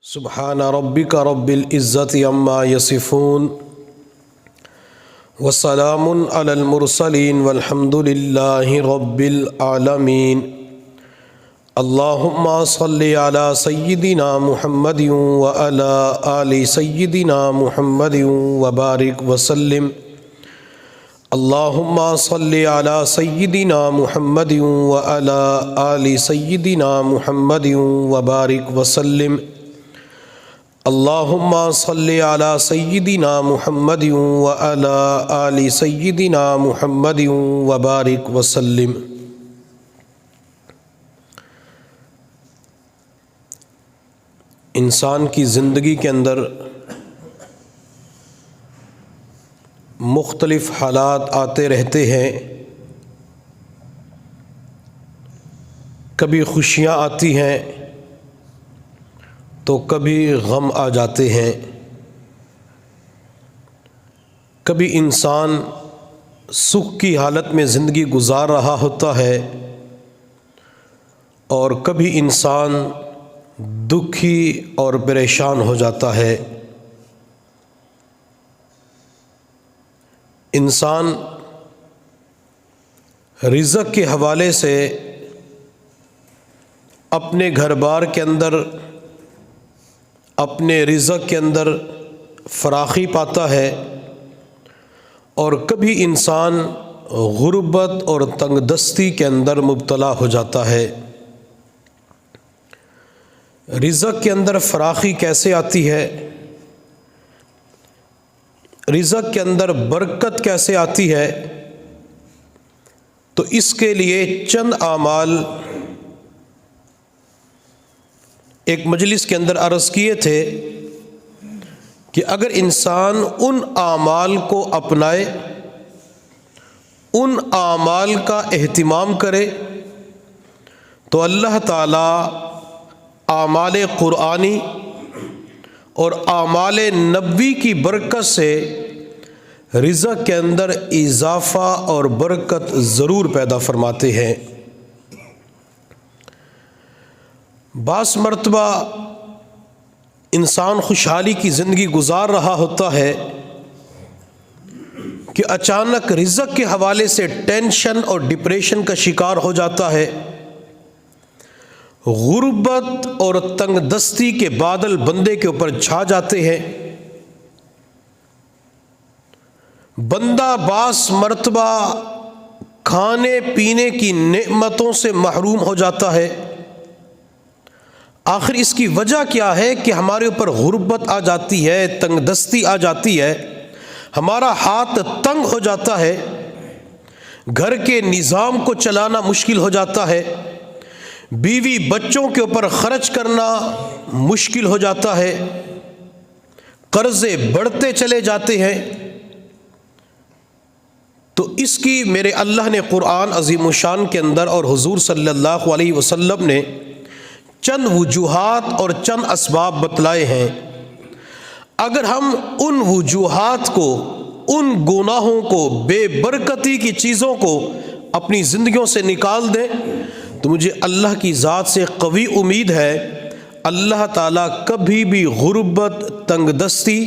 سبحان ربک رب العزت عما یصفون وسلام علی المرسلین والحمد للہ رب العالمین اللہم صلی علی سیدنا محمد وعلی آل سیدنا محمد وبارک وسلم اللہم صلی علی سیدنا محمد وعلی آل سیدنا محمد وبارک وسلم اللہم صلی علی سیدنا محمد وعلی آل سیدنا محمد وبارک وسلم۔ انسان کی زندگی کے اندر مختلف حالات آتے رہتے ہیں، کبھی خوشیاں آتی ہیں تو کبھی غم آ جاتے ہیں، کبھی انسان سکھ کی حالت میں زندگی گزار رہا ہوتا ہے اور کبھی انسان دکھی اور پریشان ہو جاتا ہے۔ انسان رزق کے حوالے سے اپنے گھر بار کے اندر، اپنے رزق کے اندر فراخی پاتا ہے، اور کبھی انسان غربت اور تنگ دستی کے اندر مبتلا ہو جاتا ہے۔ رزق کے اندر فراخی کیسے آتی ہے؟ رزق کے اندر برکت کیسے آتی ہے؟ تو اس کے لیے چند اعمال ایک مجلس کے اندر عرض کیے تھے کہ اگر انسان ان اعمال کو اپنائے، ان اعمال کا اہتمام کرے، تو اللہ تعالیٰ اعمال قرآنی اور اعمال نبوی کی برکت سے رزق کے اندر اضافہ اور برکت ضرور پیدا فرماتے ہیں۔ بعض مرتبہ انسان خوشحالی کی زندگی گزار رہا ہوتا ہے کہ اچانک رزق کے حوالے سے ٹینشن اور ڈپریشن کا شکار ہو جاتا ہے، غربت اور تنگ دستی کے بادل بندے کے اوپر چھا جاتے ہیں، بندہ بعض مرتبہ کھانے پینے کی نعمتوں سے محروم ہو جاتا ہے۔ آخر اس کی وجہ کیا ہے کہ ہمارے اوپر غربت آ جاتی ہے، تنگ دستی آ جاتی ہے، ہمارا ہاتھ تنگ ہو جاتا ہے، گھر کے نظام کو چلانا مشکل ہو جاتا ہے، بیوی بچوں کے اوپر خرچ کرنا مشکل ہو جاتا ہے، قرضے بڑھتے چلے جاتے ہیں۔ تو اس کی میرے اللہ نے قرآن عظیم الشان کے اندر اور حضور صلی اللہ علیہ وسلم نے چند وجوہات اور چند اسباب بتلائے ہیں۔ اگر ہم ان وجوہات کو، ان گناہوں کو، بے برکتی کی چیزوں کو اپنی زندگیوں سے نکال دیں تو مجھے اللہ کی ذات سے قوی امید ہے اللہ تعالیٰ کبھی بھی غربت، تنگ دستی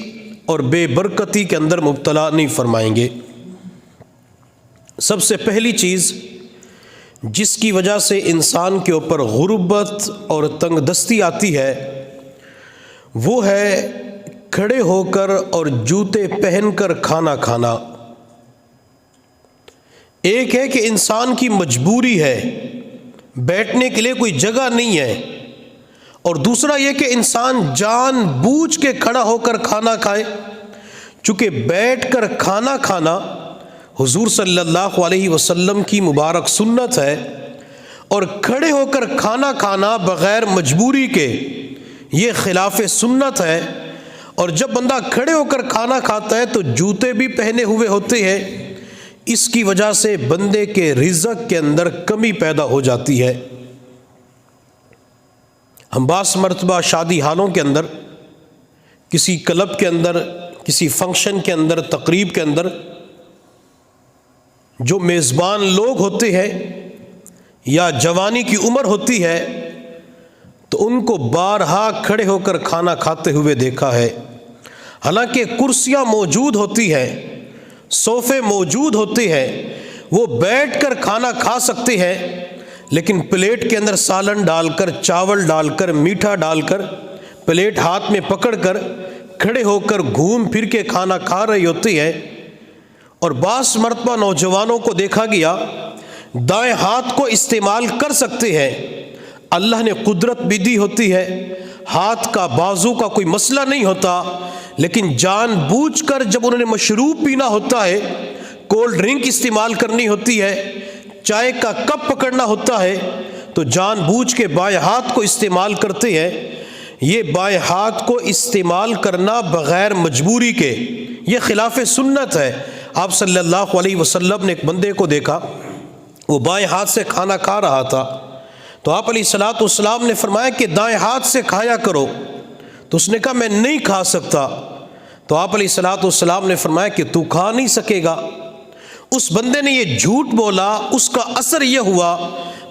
اور بے برکتی کے اندر مبتلا نہیں فرمائیں گے۔ سب سے پہلی چیز جس کی وجہ سے انسان کے اوپر غربت اور تنگ دستی آتی ہے وہ ہے کھڑے ہو کر اور جوتے پہن کر کھانا کھانا۔ ایک ہے کہ انسان کی مجبوری ہے، بیٹھنے کے لیے کوئی جگہ نہیں ہے، اور دوسرا یہ کہ انسان جان بوجھ کے کھڑا ہو کر کھانا کھائے، چونکہ بیٹھ کر کھانا کھانا حضور صلی اللہ علیہ وسلم کی مبارک سنت ہے، اور کھڑے ہو کر کھانا کھانا بغیر مجبوری کے یہ خلاف سنت ہے۔ اور جب بندہ کھڑے ہو کر کھانا کھاتا ہے تو جوتے بھی پہنے ہوئے ہوتے ہیں، اس کی وجہ سے بندے کے رزق کے اندر کمی پیدا ہو جاتی ہے۔ ہم بعض مرتبہ شادی حالوں کے اندر، کسی کلب کے اندر، کسی فنکشن کے اندر، تقریب کے اندر جو میزبان لوگ ہوتے ہیں یا جوانی کی عمر ہوتی ہے تو تو ان کو بارہا کھڑے ہو کر کھانا کھاتے ہوئے دیکھا ہے۔ حالانکہ کرسیاں موجود ہوتی ہیں، صوفے موجود ہوتے ہیں، وہ بیٹھ کر کھانا کھا سکتے ہیں، لیکن پلیٹ کے اندر سالن ڈال کر، چاول ڈال کر، میٹھا ڈال کر، پلیٹ ہاتھ میں پکڑ کر کھڑے ہو کر گھوم پھر کے کھانا کھا رہی ہوتی ہے۔ اور بعض مرتبہ نوجوانوں کو دیکھا گیا دائیں ہاتھ کو استعمال کر سکتے ہیں، اللہ نے قدرت بھی دی ہوتی ہے، ہاتھ کا بازو کا کوئی مسئلہ نہیں ہوتا، لیکن جان بوجھ کر جب انہوں نے مشروب پینا ہوتا ہے، کولڈ ڈرنک استعمال کرنی ہوتی ہے، چائے کا کپ پکڑنا ہوتا ہے، تو جان بوجھ کے بائیں ہاتھ کو استعمال کرتے ہیں۔ یہ بائیں ہاتھ کو استعمال کرنا بغیر مجبوری کے یہ خلاف سنت ہے۔ آپ صلی اللہ علیہ وسلم نے ایک بندے کو دیکھا، وہ بائیں ہاتھ سے کھانا کھا رہا تھا، تو آپ علیہ الصلوۃ والسلام نے فرمایا کہ دائیں ہاتھ سے کھایا کرو، تو اس نے کہا میں نہیں کھا سکتا، تو آپ علیہ الصلوۃ والسلام نے فرمایا کہ تو کھا نہیں سکے گا۔ اس بندے نے یہ جھوٹ بولا، اس کا اثر یہ ہوا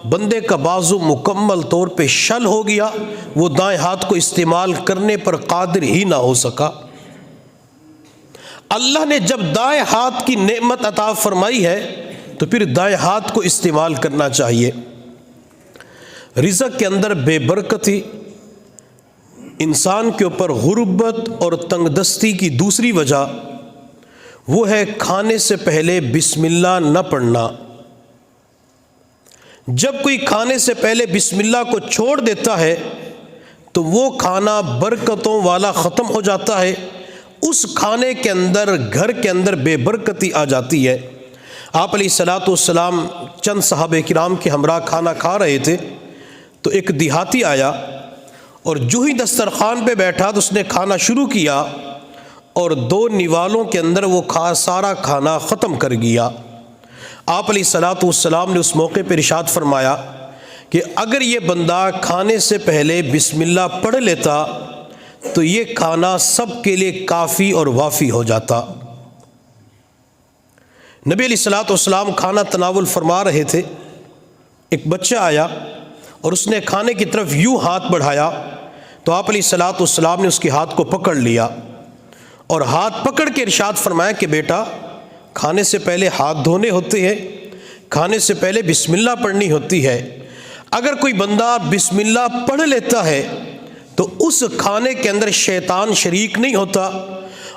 بندے کا بازو مکمل طور پہ شل ہو گیا، وہ دائیں ہاتھ کو استعمال کرنے پر قادر ہی نہ ہو سکا۔ اللہ نے جب دائیں ہاتھ کی نعمت عطا فرمائی ہے تو پھر دائیں ہاتھ کو استعمال کرنا چاہیے۔ رزق کے اندر بے برکتی انسان کے اوپر غربت اور تنگ دستی کی دوسری وجہ وہ ہے کھانے سے پہلے بسم اللہ نہ پڑھنا۔ جب کوئی کھانے سے پہلے بسم اللہ کو چھوڑ دیتا ہے تو وہ کھانا برکتوں والا ختم ہو جاتا ہے، اس کھانے کے اندر، گھر کے اندر بے برکتی آ جاتی ہے۔ آپ علیہ الصلوۃ والسلام چند صحابہ کرام کے ہمراہ کھانا کھا رہے تھے، تو ایک دیہاتی آیا اور جو ہی دسترخوان پہ بیٹھا تو اس نے کھانا شروع کیا اور 2 نوالوں کے اندر وہ سارا کھانا ختم کر گیا۔ آپ علیہ الصلوۃ والسلام نے اس موقع پہ ارشاد فرمایا کہ اگر یہ بندہ کھانے سے پہلے بسم اللہ پڑھ لیتا تو یہ کھانا سب کے لیے کافی اور وافی ہو جاتا۔ نبی علیہ الصلوۃ والسلام کھانا تناول فرما رہے تھے، ایک بچہ آیا اور اس نے کھانے کی طرف یوں ہاتھ بڑھایا تو آپ علیہ الصلوۃ والسلام نے اس کے ہاتھ کو پکڑ لیا اور ہاتھ پکڑ کے ارشاد فرمایا کہ بیٹا کھانے سے پہلے ہاتھ دھونے ہوتے ہیں، کھانے سے پہلے بسم اللہ پڑھنی ہوتی ہے۔ اگر کوئی بندہ بسم اللہ پڑھ لیتا ہے تو اس کھانے کے اندر شیطان شریک نہیں ہوتا،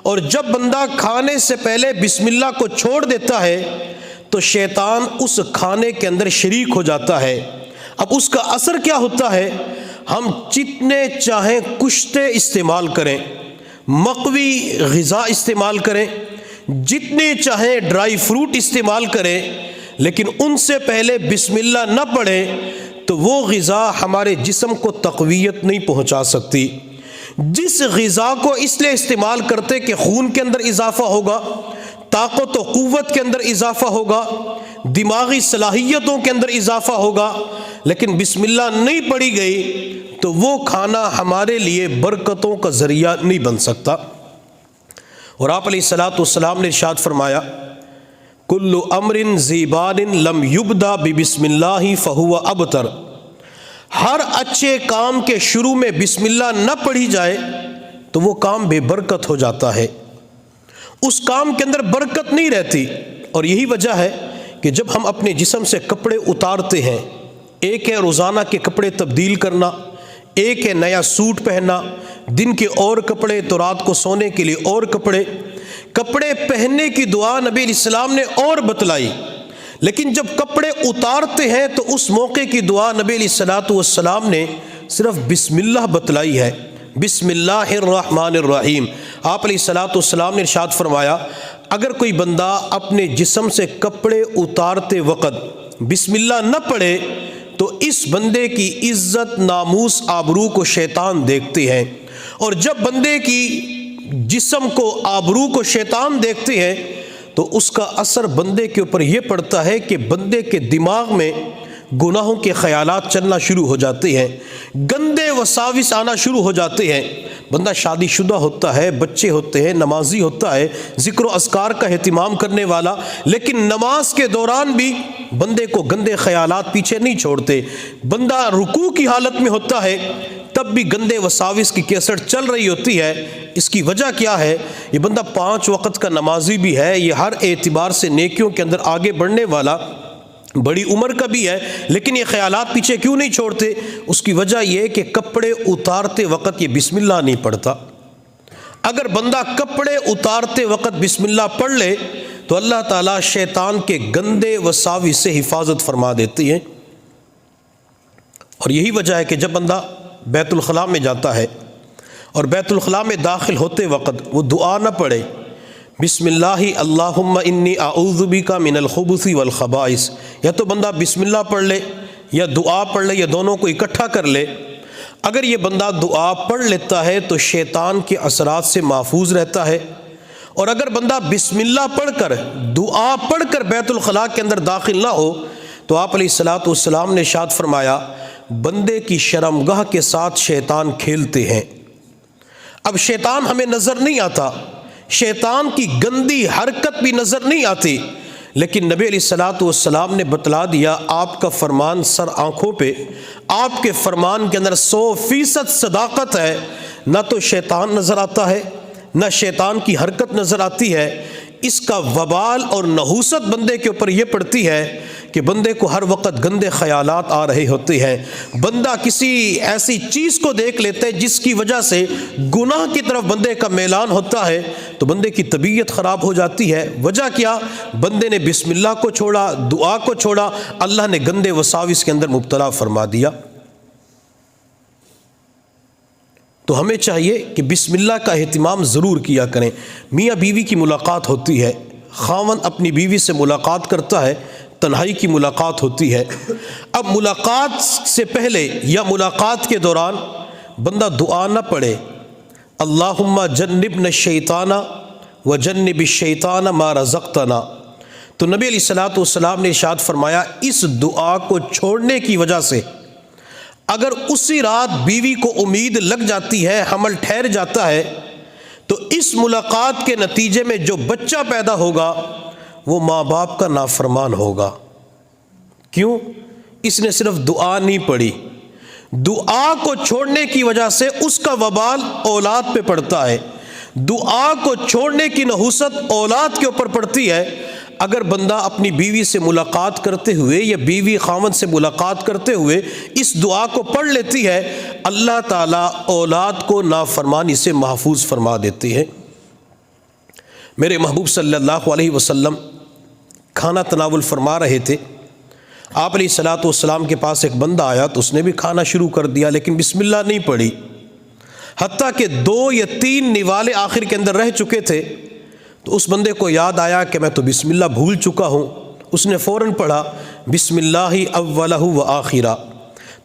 اور جب بندہ کھانے سے پہلے بسم اللہ کو چھوڑ دیتا ہے تو شیطان اس کھانے کے اندر شریک ہو جاتا ہے۔ اب اس کا اثر کیا ہوتا ہے؟ ہم جتنے چاہیں کشتے استعمال کریں، مقوی غذا استعمال کریں، جتنے چاہیں ڈرائی فروٹ استعمال کریں، لیکن ان سے پہلے بسم اللہ نہ پڑھیں تو وہ غذا ہمارے جسم کو تقویت نہیں پہنچا سکتی۔ جس غذا کو اس لیے استعمال کرتے کہ خون کے اندر اضافہ ہوگا، طاقت و قوت کے اندر اضافہ ہوگا، دماغی صلاحیتوں کے اندر اضافہ ہوگا، لیکن بسم اللہ نہیں پڑھی گئی تو وہ کھانا ہمارے لیے برکتوں کا ذریعہ نہیں بن سکتا۔ اور آپ علیہ الصلوۃ والسلام نے ارشاد فرمایا کل امر ذی بال لم یبدا ببسم اللہ فہو ابتر، ہر اچھے کام کے شروع میں بسم اللہ نہ پڑھی جائے تو وہ کام بے برکت ہو جاتا ہے، اس کام کے اندر برکت نہیں رہتی۔ اور یہی وجہ ہے کہ جب ہم اپنے جسم سے کپڑے اتارتے ہیں، ایک ہے روزانہ کے کپڑے تبدیل کرنا، ایک ہے نیا سوٹ پہننا، دن کے اور کپڑے تو رات کو سونے کے لیے اور کپڑے پہننے کی دعا نبی علیہ السلام نے اور بتلائی، لیکن جب کپڑے اتارتے ہیں تو اس موقع کی دعا نبی علیہ الصلوۃ والسلام نے صرف بسم اللہ بتلائی ہے، بسم اللہ الرحمن الرحیم۔ آپ علیہ الصلوۃ والسلام نے ارشاد فرمایا اگر کوئی بندہ اپنے جسم سے کپڑے اتارتے وقت بسم اللہ نہ پڑھے تو اس بندے کی عزت، ناموس، آبرو کو شیطان دیکھتے ہیں، اور جب بندے کی جسم کو، آبرو کو شیطان دیکھتے ہیں تو اس کا اثر بندے کے اوپر یہ پڑتا ہے کہ بندے کے دماغ میں گناہوں کے خیالات چلنا شروع ہو جاتے ہیں، گندے وساوس آنا شروع ہو جاتے ہیں۔ بندہ شادی شدہ ہوتا ہے، بچے ہوتے ہیں، نمازی ہوتا ہے، ذکر و اذکار کا اہتمام کرنے والا، لیکن نماز کے دوران بھی بندے کو گندے خیالات پیچھے نہیں چھوڑتے۔ بندہ رکوع کی حالت میں ہوتا ہے، وقت بھی گندے وساوس کی کیسٹ چل رہی ہوتی ہے۔ اس کی وجہ کیا ہے؟ یہ بندہ 5 وقت کا نمازی بھی ہے، یہ ہر اعتبار سے نیکیوں کے اندر آگے بڑھنے والا، بڑی عمر کا بھی ہے، لیکن یہ خیالات پیچھے کیوں نہیں چھوڑتے؟ اس کی وجہ یہ کہ کپڑے اتارتے وقت یہ بسم اللہ نہیں پڑھتا۔ اگر بندہ کپڑے اتارتے وقت بسم اللہ پڑھ لے تو اللہ تعالیٰ شیطان کے گندے وساوس سے حفاظت فرما دیتی ہے۔ اور یہی وجہ ہے کہ جب بندہ بیت الخلاء میں جاتا ہے اور بیت الخلاء میں داخل ہوتے وقت وہ دعا نہ پڑھے، بسم اللہ اللہم انی اعوذ بک من الخبث والخبائث، یا تو بندہ بسم اللہ پڑھ لے یا دعا پڑھ لے یا دونوں کو اکٹھا کر لے۔ اگر یہ بندہ دعا پڑھ لیتا ہے تو شیطان کے اثرات سے محفوظ رہتا ہے، اور اگر بندہ بسم اللہ پڑھ کر دعا پڑھ کر بیت الخلاء کے اندر داخل نہ ہو تو آپ علیہ الصلوۃ والسلام نے ارشاد فرمایا بندے کی شرمگاہ کے ساتھ شیطان کھیلتے ہیں۔ اب شیطان ہمیں نظر نہیں آتا، شیطان کی گندی حرکت بھی نظر نہیں آتی، لیکن نبی علیہ الصلوۃ والسلام نے بتلا دیا آپ کا فرمان سر آنکھوں پہ، آپ کے فرمان کے اندر 100% صداقت ہے، نہ تو شیطان نظر آتا ہے نہ شیطان کی حرکت نظر آتی ہے۔ اس کا وبال اور نحوست بندے کے اوپر یہ پڑتی ہے کہ بندے کو ہر وقت گندے خیالات آ رہے ہوتے ہیں، بندہ کسی ایسی چیز کو دیکھ لیتا ہے جس کی وجہ سے گناہ کی طرف بندے کا میلان ہوتا ہے تو بندے کی طبیعت خراب ہو جاتی ہے۔ وجہ کیا؟ بندے نے بسم اللہ کو چھوڑا، دعا کو چھوڑا، اللہ نے گندے وساوس کے اندر مبتلا فرما دیا۔ تو ہمیں چاہیے کہ بسم اللہ کا اہتمام ضرور کیا کریں۔ میاں بیوی کی ملاقات ہوتی ہے، خاوند اپنی بیوی سے ملاقات کرتا ہے، تنہائی کی ملاقات ہوتی ہے۔ اب ملاقات سے پہلے یا ملاقات کے دوران بندہ دعا نہ پڑھے اللہم جنبنا الشیطان وجنب الشیطان ما رزقتنا، تو نبی علیہ الصلوۃ والسلام نے ارشاد فرمایا اس دعا کو چھوڑنے کی وجہ سے اگر اسی رات بیوی کو امید لگ جاتی ہے، حمل ٹھہر جاتا ہے، تو اس ملاقات کے نتیجے میں جو بچہ پیدا ہوگا وہ ماں باپ کا نافرمان ہوگا۔ کیوں؟ اس نے صرف دعا نہیں پڑھی، دعا کو چھوڑنے کی وجہ سے اس کا وبال اولاد پہ پڑتا ہے، دعا کو چھوڑنے کی نحوست اولاد کے اوپر پڑتی ہے۔ اگر بندہ اپنی بیوی سے ملاقات کرتے ہوئے یا بیوی خاوند سے ملاقات کرتے ہوئے اس دعا کو پڑھ لیتی ہے، اللہ تعالیٰ اولاد کو نافرمانی سے محفوظ فرما دیتے ہیں۔ میرے محبوب صلی اللہ علیہ وسلم کھانا تناول فرما رہے تھے، آپ علیہ الصلوۃ والسلام کے پاس ایک بندہ آیا تو اس نے بھی کھانا شروع کر دیا لیکن بسم اللہ نہیں پڑھی، حتیٰ کہ 2 یا 3 نوالے آخر کے اندر رہ چکے تھے تو اس بندے کو یاد آیا کہ میں تو بسم اللہ بھول چکا ہوں، اس نے فوراً پڑھا بسم اللہ اولہ و آخرہ،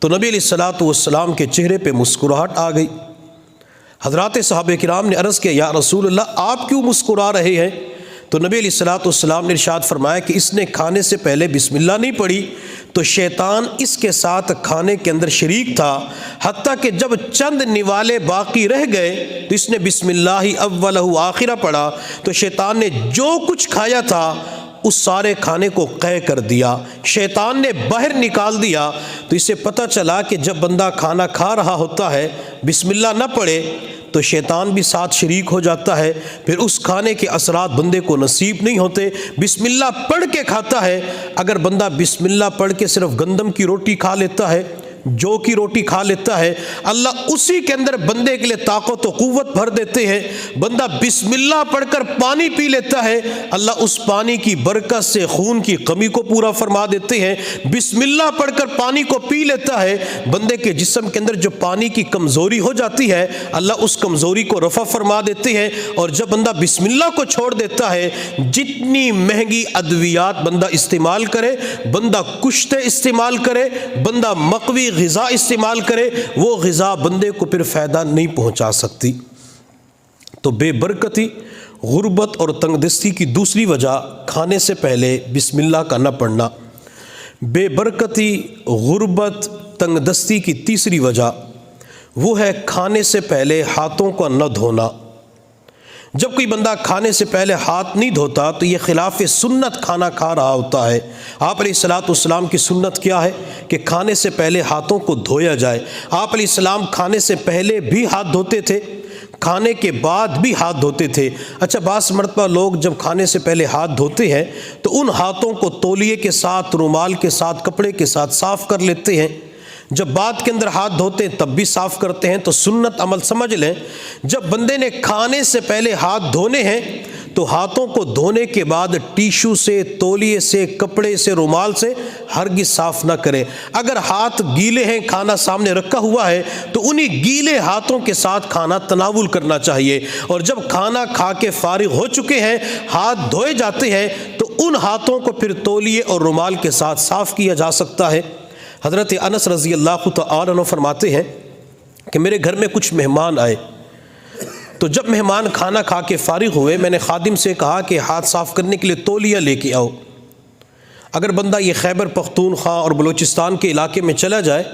تو نبی علیہ الصلوۃ والسلام کے چہرے پہ مسکراہٹ آ گئی۔ حضرات صحابہ کرام نے عرض کیا یا رسول اللہ آپ کیوں مسکرا رہے ہیں؟ تو نبی علیہ الصلوۃ والسلام نے ارشاد فرمایا کہ اس نے کھانے سے پہلے بسم اللہ نہیں پڑھی تو شیطان اس کے ساتھ کھانے کے اندر شریک تھا، حتیٰ کہ جب چند نوالے باقی رہ گئے تو اس نے بسم اللہ اولہ و آخرہ پڑھا تو شیطان نے جو کچھ کھایا تھا اس سارے کھانے کو قے کر دیا، شیطان نے باہر نکال دیا۔ تو اسے پتہ چلا کہ جب بندہ کھانا کھا رہا ہوتا ہے بسم اللہ نہ پڑھے تو شیطان بھی ساتھ شریک ہو جاتا ہے، پھر اس کھانے کے اثرات بندے کو نصیب نہیں ہوتے۔ بسم اللہ پڑھ کے کھاتا ہے، اگر بندہ بسم اللہ پڑھ کے صرف گندم کی روٹی کھا لیتا ہے، جو کی روٹی کھا لیتا ہے، اللہ اسی کے اندر بندے کے لیے طاقت و قوت بھر دیتے ہیں۔ بندہ بسم اللہ پڑھ کر پانی پی لیتا ہے، اللہ اس پانی کی برکت سے خون کی کمی کو پورا فرما دیتے ہیں۔ بسم اللہ پڑھ کر پانی کو پی لیتا ہے، بندے کے جسم کے اندر جو پانی کی کمزوری ہو جاتی ہے اللہ اس کمزوری کو رفع فرما دیتے ہیں۔ اور جب بندہ بسم اللہ کو چھوڑ دیتا ہے، جتنی مہنگی ادویات بندہ استعمال کرے، بندہ کشتے استعمال کرے، بندہ مقوی غذا استعمال کرے، وہ غذا بندے کو پھر فائدہ نہیں پہنچا سکتی۔ تو بے برکتی، غربت اور تنگ دستی کی دوسری وجہ کھانے سے پہلے بسم اللہ کا نہ پڑھنا۔ بے برکتی، غربت، تنگ دستی کی تیسری وجہ وہ ہے کھانے سے پہلے ہاتھوں کا نہ دھونا۔ جب کوئی بندہ کھانے سے پہلے ہاتھ نہیں دھوتا تو یہ خلاف سنت کھانا کھا رہا ہوتا ہے۔ آپ علیہ الصلوۃ والسلام کی سنت کیا ہے کہ کھانے سے پہلے ہاتھوں کو دھویا جائے۔ آپ علیہ السلام کھانے سے پہلے بھی ہاتھ دھوتے تھے، کھانے کے بعد بھی ہاتھ دھوتے تھے۔ اچھا، بعض مرتبہ لوگ جب کھانے سے پہلے ہاتھ دھوتے ہیں تو ان ہاتھوں کو تولیے کے ساتھ، رومال کے ساتھ، کپڑے کے ساتھ صاف کر لیتے ہیں۔ جب بعد کے اندر ہاتھ دھوتے ہیں تب بھی صاف کرتے ہیں۔ تو سنت عمل سمجھ لیں، جب بندے نے کھانے سے پہلے ہاتھ دھونے ہیں تو ہاتھوں کو دھونے کے بعد ٹیشو سے، تولیے سے، کپڑے سے، رومال سے ہرگز صاف نہ کرے۔ اگر ہاتھ گیلے ہیں، کھانا سامنے رکھا ہوا ہے تو انہی گیلے ہاتھوں کے ساتھ کھانا تناول کرنا چاہیے، اور جب کھانا کھا کے فارغ ہو چکے ہیں، ہاتھ دھوئے جاتے ہیں تو ان ہاتھوں کو پھر تولیے اور رومال کے ساتھ صاف کیا جا سکتا ہے۔ حضرت انس رضی اللہ تعالی عنہ فرماتے ہیں کہ میرے گھر میں کچھ مہمان آئے، تو جب مہمان کھانا کھا کے فارغ ہوئے، میں نے خادم سے کہا کہ ہاتھ صاف کرنے کے لیے تولیہ لے کے آؤ۔ اگر بندہ یہ خیبر پختونخوا اور بلوچستان کے علاقے میں چلا جائے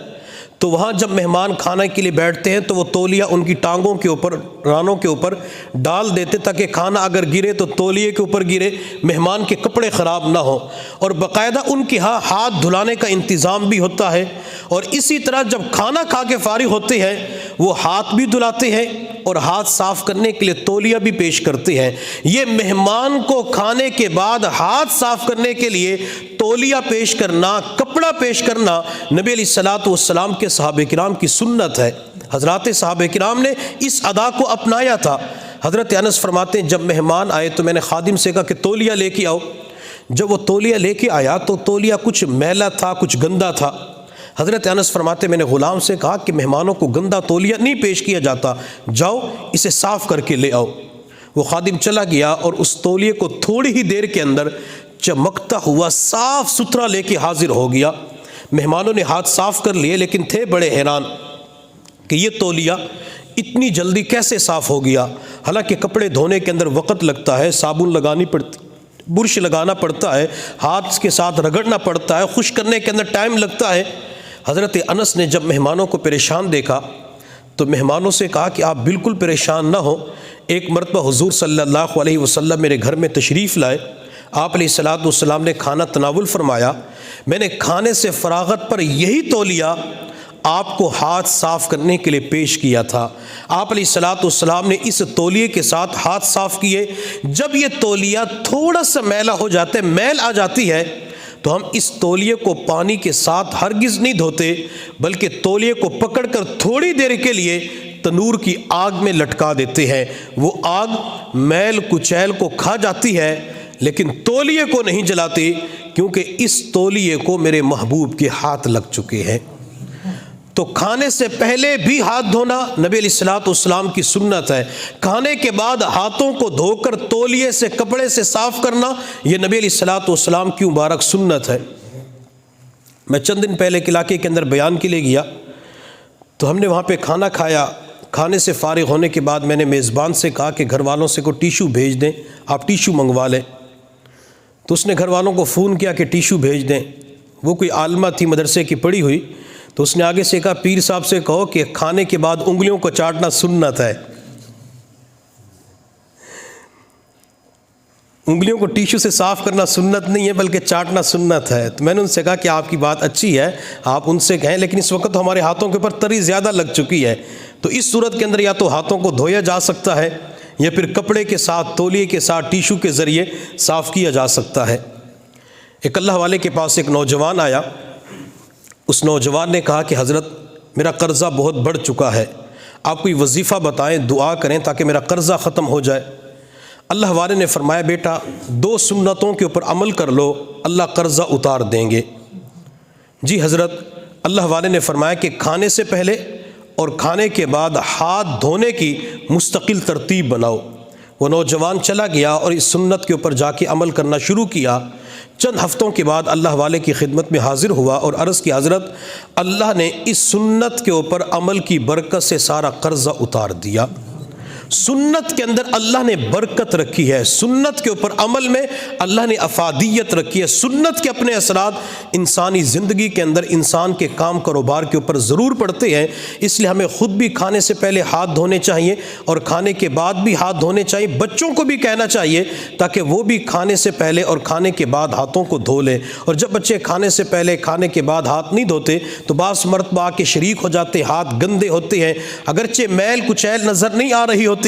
تو وہاں جب مہمان کھانے کے لیے بیٹھتے ہیں تو وہ تولیہ ان کی ٹانگوں کے اوپر، رانوں کے اوپر ڈال دیتے تاکہ کھانا اگر گرے تو تولیے کے اوپر گرے، مہمان کے کپڑے خراب نہ ہوں، اور باقاعدہ ان کے ہاں ہاتھ دھلانے کا انتظام بھی ہوتا ہے۔ اور اسی طرح جب کھانا کھا کے فارغ ہوتے ہیں وہ ہاتھ بھی دھلاتے ہیں اور ہاتھ صاف کرنے کے لیے تولیہ بھی پیش کرتے ہیں۔ یہ مہمان کو کھانے کے بعد ہاتھ صاف کرنے کے لیے تولیہ پیش کرنا، کپڑا پیش کرنا، نبی علیہ الصلوۃ والسلام کے صحابہ کرام کی سنت ہے۔ حضرات صحابہ کرام نے اس ادا کو اپنایا تھا۔ حضرت انس فرماتے ہیں جب مہمان آئے تو میں نے خادم سے کہا کہ تولیہ لے کے آؤ۔ جب وہ تولیہ لے کے آیا تو تولیہ کچھ میلا تھا، کچھ گندا تھا۔ حضرت انس فرماتے میں نے غلام سے کہا کہ مہمانوں کو گندا تولیہ نہیں پیش کیا جاتا، جاؤ اسے صاف کر کے لے آؤ۔ وہ خادم چلا گیا اور اس تولیے کو تھوڑی ہی دیر کے اندر چمکتا ہوا صاف ستھرا لے کے حاضر ہو گیا۔ مہمانوں نے ہاتھ صاف کر لیے لیکن تھے بڑے حیران کہ یہ تولیہ اتنی جلدی کیسے صاف ہو گیا، حالانکہ کپڑے دھونے کے اندر وقت لگتا ہے، صابن لگانی پڑتی، برش لگانا پڑتا ہے، ہاتھ کے ساتھ رگڑنا پڑتا ہے، خشک کرنے کے اندر ٹائم لگتا ہے۔ حضرت انس نے جب مہمانوں کو پریشان دیکھا تو مہمانوں سے کہا کہ آپ بالکل پریشان نہ ہو۔ ایک مرتبہ حضور صلی اللہ علیہ وسلم میرے گھر میں تشریف لائے، آپ علیہ الصلوۃ والسلام نے کھانا تناول فرمایا، میں نے کھانے سے فراغت پر یہی تولیہ آپ کو ہاتھ صاف کرنے کے لیے پیش کیا تھا۔ آپ علیہ الصلوۃ والسلام نے اس تولیے کے ساتھ ہاتھ صاف کیے۔ جب یہ تولیہ تھوڑا سا میلا ہو جاتا ہے، میل آ جاتی ہے، تو ہم اس تولیے کو پانی کے ساتھ ہرگز نہیں دھوتے، بلکہ تولیے کو پکڑ کر تھوڑی دیر کے لیے تنور کی آگ میں لٹکا دیتے ہیں۔ وہ آگ میل کچیل کو کھا جاتی ہے لیکن تولیے کو نہیں جلاتی، کیونکہ اس تولیے کو میرے محبوب کے ہاتھ لگ چکے ہیں۔ تو کھانے سے پہلے بھی ہاتھ دھونا نبی علیہ الصلوۃ والسلام کی سنت ہے۔ کھانے کے بعد ہاتھوں کو دھو کر تولیے سے، کپڑے سے صاف کرنا، یہ نبی علیہ الصلوۃ والسلام کی مبارک سنت ہے۔ میں چند دن پہلے ایک علاقے کے اندر بیان کے لیے گیا تو ہم نے وہاں پہ کھانا کھایا۔ کھانے سے فارغ ہونے کے بعد میں نے میزبان سے کہا کہ گھر والوں سے کوئی ٹیشو بھیج دیں، آپ ٹیشو منگوا لیں۔ تو اس نے گھر والوں کو فون کیا کہ ٹیشو بھیج دیں۔ وہ کوئی عالمہ تھی مدرسے کی پڑھی ہوئی، تو اس نے آگے سے کہا پیر صاحب سے کہو کہ کھانے کے بعد انگلیوں کو چاٹنا سنت ہے۔ انگلیوں کو ٹیشو سے صاف کرنا سنت نہیں ہے بلکہ چاٹنا سنت ہے۔ تو میں نے ان سے کہا کہ آپ کی بات اچھی ہے، آپ ان سے کہیں، لیکن اس وقت ہمارے ہاتھوں کے اوپر تری زیادہ لگ چکی ہے، تو اس صورت کے اندر یا تو ہاتھوں کو دھویا جا سکتا ہے یا پھر کپڑے کے ساتھ، تولیے کے ساتھ، ٹیشو کے ذریعے صاف کیا جا سکتا ہے۔ ایک اللہ والے کے پاس ایک نوجوان آیا۔ اس نوجوان نے کہا کہ حضرت میرا قرضہ بہت بڑھ چکا ہے، آپ کوئی وظیفہ بتائیں، دعا کریں تاکہ میرا قرضہ ختم ہو جائے۔ اللہ والے نے فرمایا بیٹا 2 سنتوں کے اوپر عمل کر لو، اللہ قرضہ اتار دیں گے۔ جی حضرت، اللہ والے نے فرمایا کہ کھانے سے پہلے اور کھانے کے بعد ہاتھ دھونے کی مستقل ترتیب بناؤ۔ وہ نوجوان چلا گیا اور اس سنت کے اوپر جا کے عمل کرنا شروع کیا۔ چند ہفتوں کے بعد اللہ والے کی خدمت میں حاضر ہوا اور عرض کی حضرت اللہ نے اس سنت کے اوپر عمل کی برکت سے سارا قرضہ اتار دیا۔ سنت کے اندر اللہ نے برکت رکھی ہے، سنت کے اوپر عمل میں اللہ نے افادیت رکھی ہے، سنت کے اپنے اثرات انسانی زندگی کے اندر انسان کے کام کاروبار کے اوپر ضرور پڑتے ہیں۔ اس لیے ہمیں خود بھی کھانے سے پہلے ہاتھ دھونے چاہیے اور کھانے کے بعد بھی ہاتھ دھونے چاہیے، بچوں کو بھی کہنا چاہیے تاکہ وہ بھی کھانے سے پہلے اور کھانے کے بعد ہاتھوں کو دھو لیں۔ اور جب بچے کھانے سے پہلے کھانے کے بعد ہاتھ نہیں دھوتے تو بعض مرتبہ کے شریک ہو جاتے، ہاتھ گندے ہوتے ہیں، اگرچہ میل کچیل نظر نہیں آ رہی ہوتی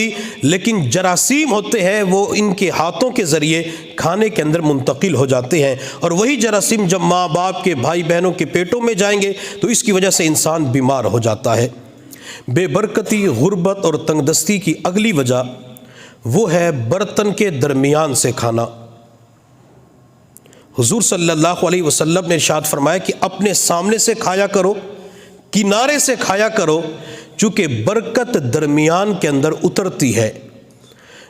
لیکن جراثیم ہوتے ہیں وہ ان کے ہاتھوں کے ذریعے کھانے کے اندر منتقل ہو جاتے ہیں، اور وہی جراثیم جب ماں باپ کے بھائی بہنوں کے پیٹوں میں جائیں گے تو اس کی وجہ سے انسان بیمار ہو جاتا ہے۔ بے برکتی، غربت اور تنگ دستی کی اگلی وجہ وہ ہے برتن کے درمیان سے کھانا۔ حضور صلی اللہ علیہ وسلم نے ارشاد فرمایا کہ اپنے سامنے سے کھایا کرو، کنارے سے کھایا کرو، چونکہ برکت درمیان کے اندر اترتی ہے۔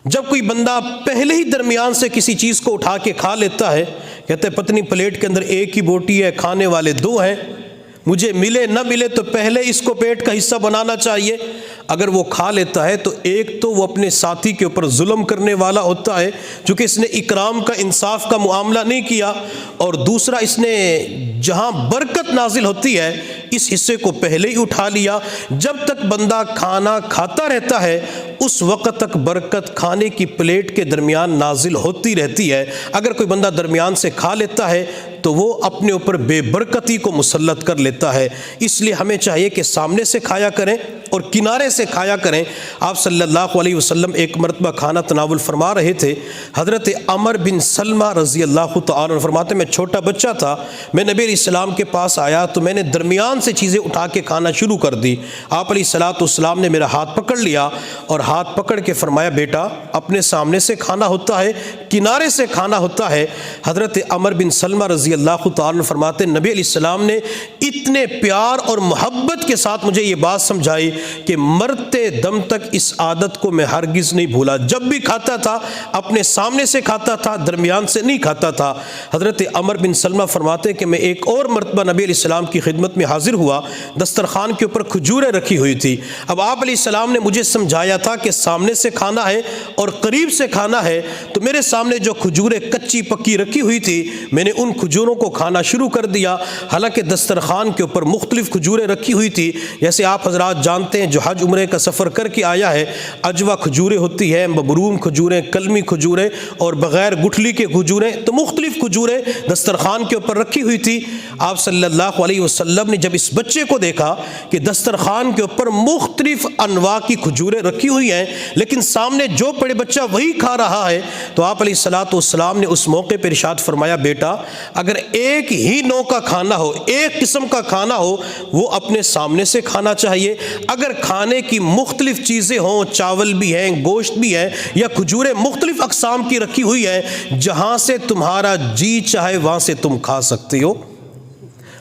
جب کوئی بندہ پہلے ہی درمیان سے کسی چیز کو اٹھا کے کھا لیتا ہے، کہتے ہیں پتنی پلیٹ کے اندر ایک ہی بوٹی ہے، کھانے والے دو ہیں، مجھے ملے نہ ملے تو پہلے اس کو پیٹ کا حصہ بنانا چاہیے۔ اگر وہ کھا لیتا ہے تو ایک تو وہ اپنے ساتھی کے اوپر ظلم کرنے والا ہوتا ہے چونکہ اس نے اکرام کا، انصاف کا معاملہ نہیں کیا، اور دوسرا اس نے جہاں برکت نازل ہوتی ہے اس حصے کو پہلے ہی اٹھا لیا۔ جب تک بندہ کھانا کھاتا رہتا ہے اس وقت تک برکت کھانے کی پلیٹ کے درمیان نازل ہوتی رہتی ہے۔ اگر کوئی بندہ درمیان سے کھا لیتا ہے تو وہ اپنے اوپر بے برکتی کو مسلط کر لیتا ہے۔ اس لیے ہمیں چاہیے کہ سامنے سے کھایا کریں اور کنارے سے کھایا کریں۔ آپ صلی اللہ علیہ وسلم ایک مرتبہ کھانا تناول فرما رہے تھے، حضرت عمر بن سلمہ رضی اللہ تعالیٰ عنہ فرماتے میں چھوٹا بچہ تھا، میں نبی علیہ السلام کے پاس آیا تو میں نے درمیان سے چیزیں اٹھا کے کھانا شروع کر دی۔ آپ علیہ السلام نے میرا ہاتھ پکڑ لیا اور ہاتھ پکڑ کے فرمایا بیٹا اپنے سامنے سے کھانا ہوتا ہے، کنارے سے کھانا ہوتا ہے۔ حضرت عمر بن سلمہ رضی اللہ تعالیٰ عنہ فرماتے نبی علیہ السلام نے اتنے پیار اور محبت کے ساتھ مجھے یہ بات سمجھائی کہ مرتے دم تک اس عادت کو میں ہرگز نہیں بھولا، جب بھی کھاتا تھا اپنے سامنے سے کھاتا تھا، درمیان سے نہیں کھاتا تھا۔ حضرت عمر بن سلمہ فرماتے کہ میں ایک اور مرتبہ نبی علیہ السلام کی خدمت میں حاضر ہوا، دسترخوان کے اوپر کھجوریں رکھی ہوئی تھی۔ اب آپ علیہ السلام نے مجھے سمجھایا تھا کہ سامنے سے کھانا ہے اور قریب سے کھانا ہے، تو میرے سامنے جو کھجوریں کچی پکی رکھی ہوئی تھی میں نے ان کھجوروں کو کھانا شروع کر دیا، حالانکہ دسترخوان کے اوپر مختلف کھجوریں رکھی ہوئی تھی۔ جیسے آپ حضرات جانتے ہیں جو حج عمرے کا سفر کر کے آیا ہے، اجوا کھجوریں ہوتی ہیں، مبروم کھجوریں، کلمی کھجوریں اور بغیر گٹھلی کے کھجوریں، تو مختلف کھجوریں دسترخوان کے اوپر رکھی ہوئی تھی۔ آپ صلی اللہ علیہ وسلم نے جب اس بچے کو دیکھا کہ دسترخوان کے اوپر مختلف انواع کی کھجوریں رکھی ہوئی ہیں لیکن سامنے جو پڑے بچہ وہی کھا رہا ہے، تو آپ علیہ السلام نے اس موقع پر ارشاد فرمایا بیٹا اگر ایک ہی نوع کا کھانا ہو، ایک قسم کا کھانا ہو، وہ اپنے سامنے سے کھانا چاہیے۔ اگر کھانے کی مختلف چیزیں ہوں، چاول بھی ہیں، گوشت بھی ہے، یا کھجوریں مختلف اقسام کی رکھی ہوئی ہیں، جہاں سے تمہارا جی چاہے وہاں سے تم کھا سکتے ہو۔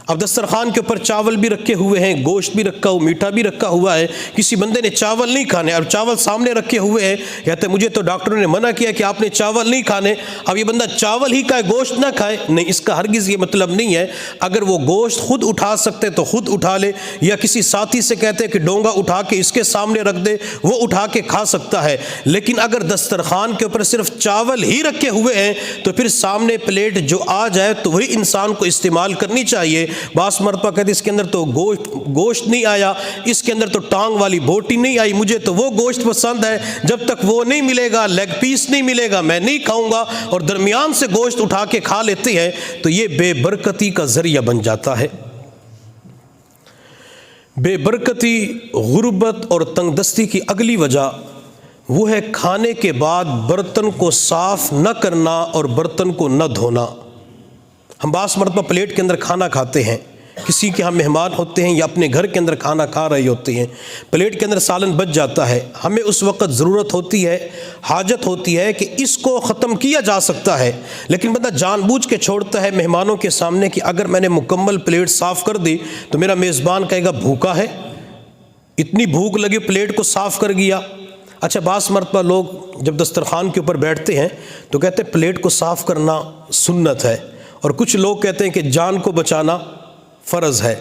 اب دسترخوان کے اوپر چاول بھی رکھے ہوئے ہیں، گوشت بھی رکھا ہوا، میٹھا بھی رکھا ہوا ہے، کسی بندے نے چاول نہیں کھانے، اب چاول سامنے رکھے ہوئے ہیں، کہتے ہیں مجھے تو ڈاکٹروں نے منع کیا کہ آپ نے چاول نہیں کھانے، اب یہ بندہ چاول ہی کھائے گوشت نہ کھائے؟ نہیں، اس کا ہرگز یہ مطلب نہیں ہے۔ اگر وہ گوشت خود اٹھا سکتے تو خود اٹھا لے، یا کسی ساتھی سے کہتے کہ ڈونگا اٹھا کے اس کے سامنے رکھ دے، وہ اٹھا کے کھا سکتا ہے۔ لیکن اگر دسترخوان کے اوپر صرف چاول ہی رکھے ہوئے ہیں تو پھر سامنے پلیٹ جو آ جائے تو وہی انسان کو استعمال کرنی چاہیے۔ بعض مرتبہ کہتے اس کے اندر تو گوشت نہیں آیا، اس کے اندر تو ٹانگ والی بوٹی نہیں آئی، مجھے تو وہ گوشت پسند ہے، جب تک وہ نہیں ملے گا، لیگ پیس نہیں ملے گا، میں نہیں کھاؤں گا، اور درمیان سے گوشت اٹھا کے کھا لیتے ہیں، تو یہ بے برکتی کا ذریعہ بن جاتا ہے۔ بے برکتی، غربت اور تنگ دستی کی اگلی وجہ وہ ہے کھانے کے بعد برتن کو صاف نہ کرنا اور برتن کو نہ دھونا۔ ہم بعض مرتبہ پلیٹ کے اندر کھانا کھاتے ہیں، کسی کے ہم مہمان ہوتے ہیں یا اپنے گھر کے اندر کھانا کھا رہے ہوتے ہیں، پلیٹ کے اندر سالن بچ جاتا ہے، ہمیں اس وقت ضرورت ہوتی ہے، حاجت ہوتی ہے کہ اس کو ختم کیا جا سکتا ہے، لیکن بندہ جان بوجھ کے چھوڑتا ہے مہمانوں کے سامنے کہ اگر میں نے مکمل پلیٹ صاف کر دی تو میرا میزبان کہے گا بھوکا ہے، اتنی بھوک لگی پلیٹ کو صاف کر گیا۔ اچھا بعض مرتبہ لوگ جب دسترخوان کے اوپر بیٹھتے ہیں تو کہتے ہیں پلیٹ کو صاف کرنا سنت ہے، اور کچھ لوگ کہتے ہیں کہ جان کو بچانا فرض ہے،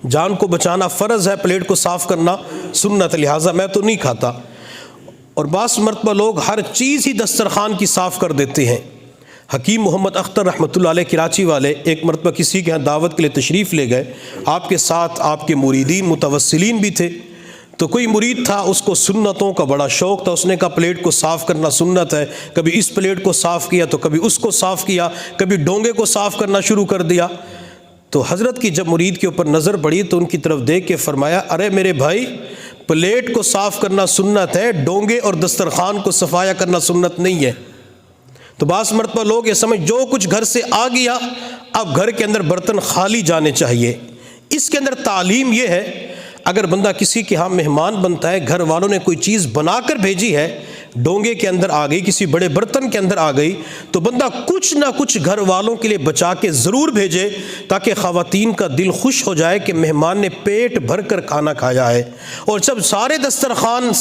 جان کو بچانا فرض ہے، پلیٹ کو صاف کرنا سنت، لہٰذا میں تو نہیں کھاتا۔ اور بعض مرتبہ لوگ ہر چیز ہی دسترخوان کی صاف کر دیتے ہیں۔ حکیم محمد اختر رحمۃ اللہ علیہ کراچی والے ایک مرتبہ کسی کے ہاں دعوت کے لیے تشریف لے گئے، آپ کے ساتھ آپ کے مریدین متوسلین بھی تھے۔ تو کوئی مرید تھا، اس کو سنتوں کا بڑا شوق تھا، اس نے کہا پلیٹ کو صاف کرنا سنت ہے، کبھی اس پلیٹ کو صاف کیا تو کبھی اس کو صاف کیا، کبھی ڈونگے کو صاف کرنا شروع کر دیا۔ تو حضرت کی جب مرید کے اوپر نظر پڑی تو ان کی طرف دیکھ کے فرمایا، ارے میرے بھائی، پلیٹ کو صاف کرنا سنت ہے، ڈونگے اور دسترخوان کو صفایا کرنا سنت نہیں ہے۔ تو بعض مرتبہ لوگ یہ سمجھ جو کچھ گھر سے آ گیا اب گھر کے اندر برتن خالی جانے چاہیے۔ اس کے اندر تعلیم یہ ہے، اگر بندہ کسی کے ہاں مہمان بنتا ہے، گھر والوں نے کوئی چیز بنا کر بھیجی ہے، ڈونگے کے اندر آ گئی، کسی بڑے برتن کے اندر آ گئی، تو بندہ کچھ نہ کچھ گھر والوں کے لیے بچا کے ضرور بھیجے، تاکہ خواتین کا دل خوش ہو جائے کہ مہمان نے پیٹ بھر کر کھانا کھایا ہے۔ اور جب سارے دسترخوان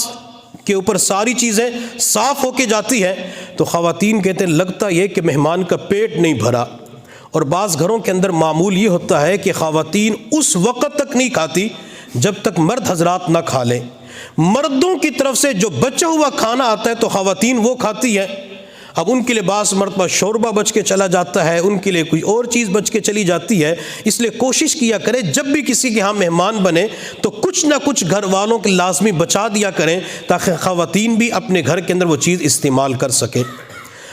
کے اوپر ساری چیزیں صاف ہو کے جاتی ہیں تو خواتین کہتے ہیں لگتا یہ کہ مہمان کا پیٹ نہیں بھرا۔ اور بعض گھروں کے اندر معمول یہ ہوتا ہے کہ خواتین اس وقت تک نہیں کھاتی جب تک مرد حضرات نہ کھا لیں۔ مردوں کی طرف سے جو بچا ہوا کھانا آتا ہے تو خواتین وہ کھاتی ہیں۔ اب ان کے لیے بعض مرتبہ شوربہ بچ کے چلا جاتا ہے، ان کے لیے کوئی اور چیز بچ کے چلی جاتی ہے۔ اس لیے کوشش کیا کریں جب بھی کسی کے ہاں مہمان بنے تو کچھ نہ کچھ گھر والوں کے لازمی بچا دیا کریں، تاکہ خواتین بھی اپنے گھر کے اندر وہ چیز استعمال کر سکیں۔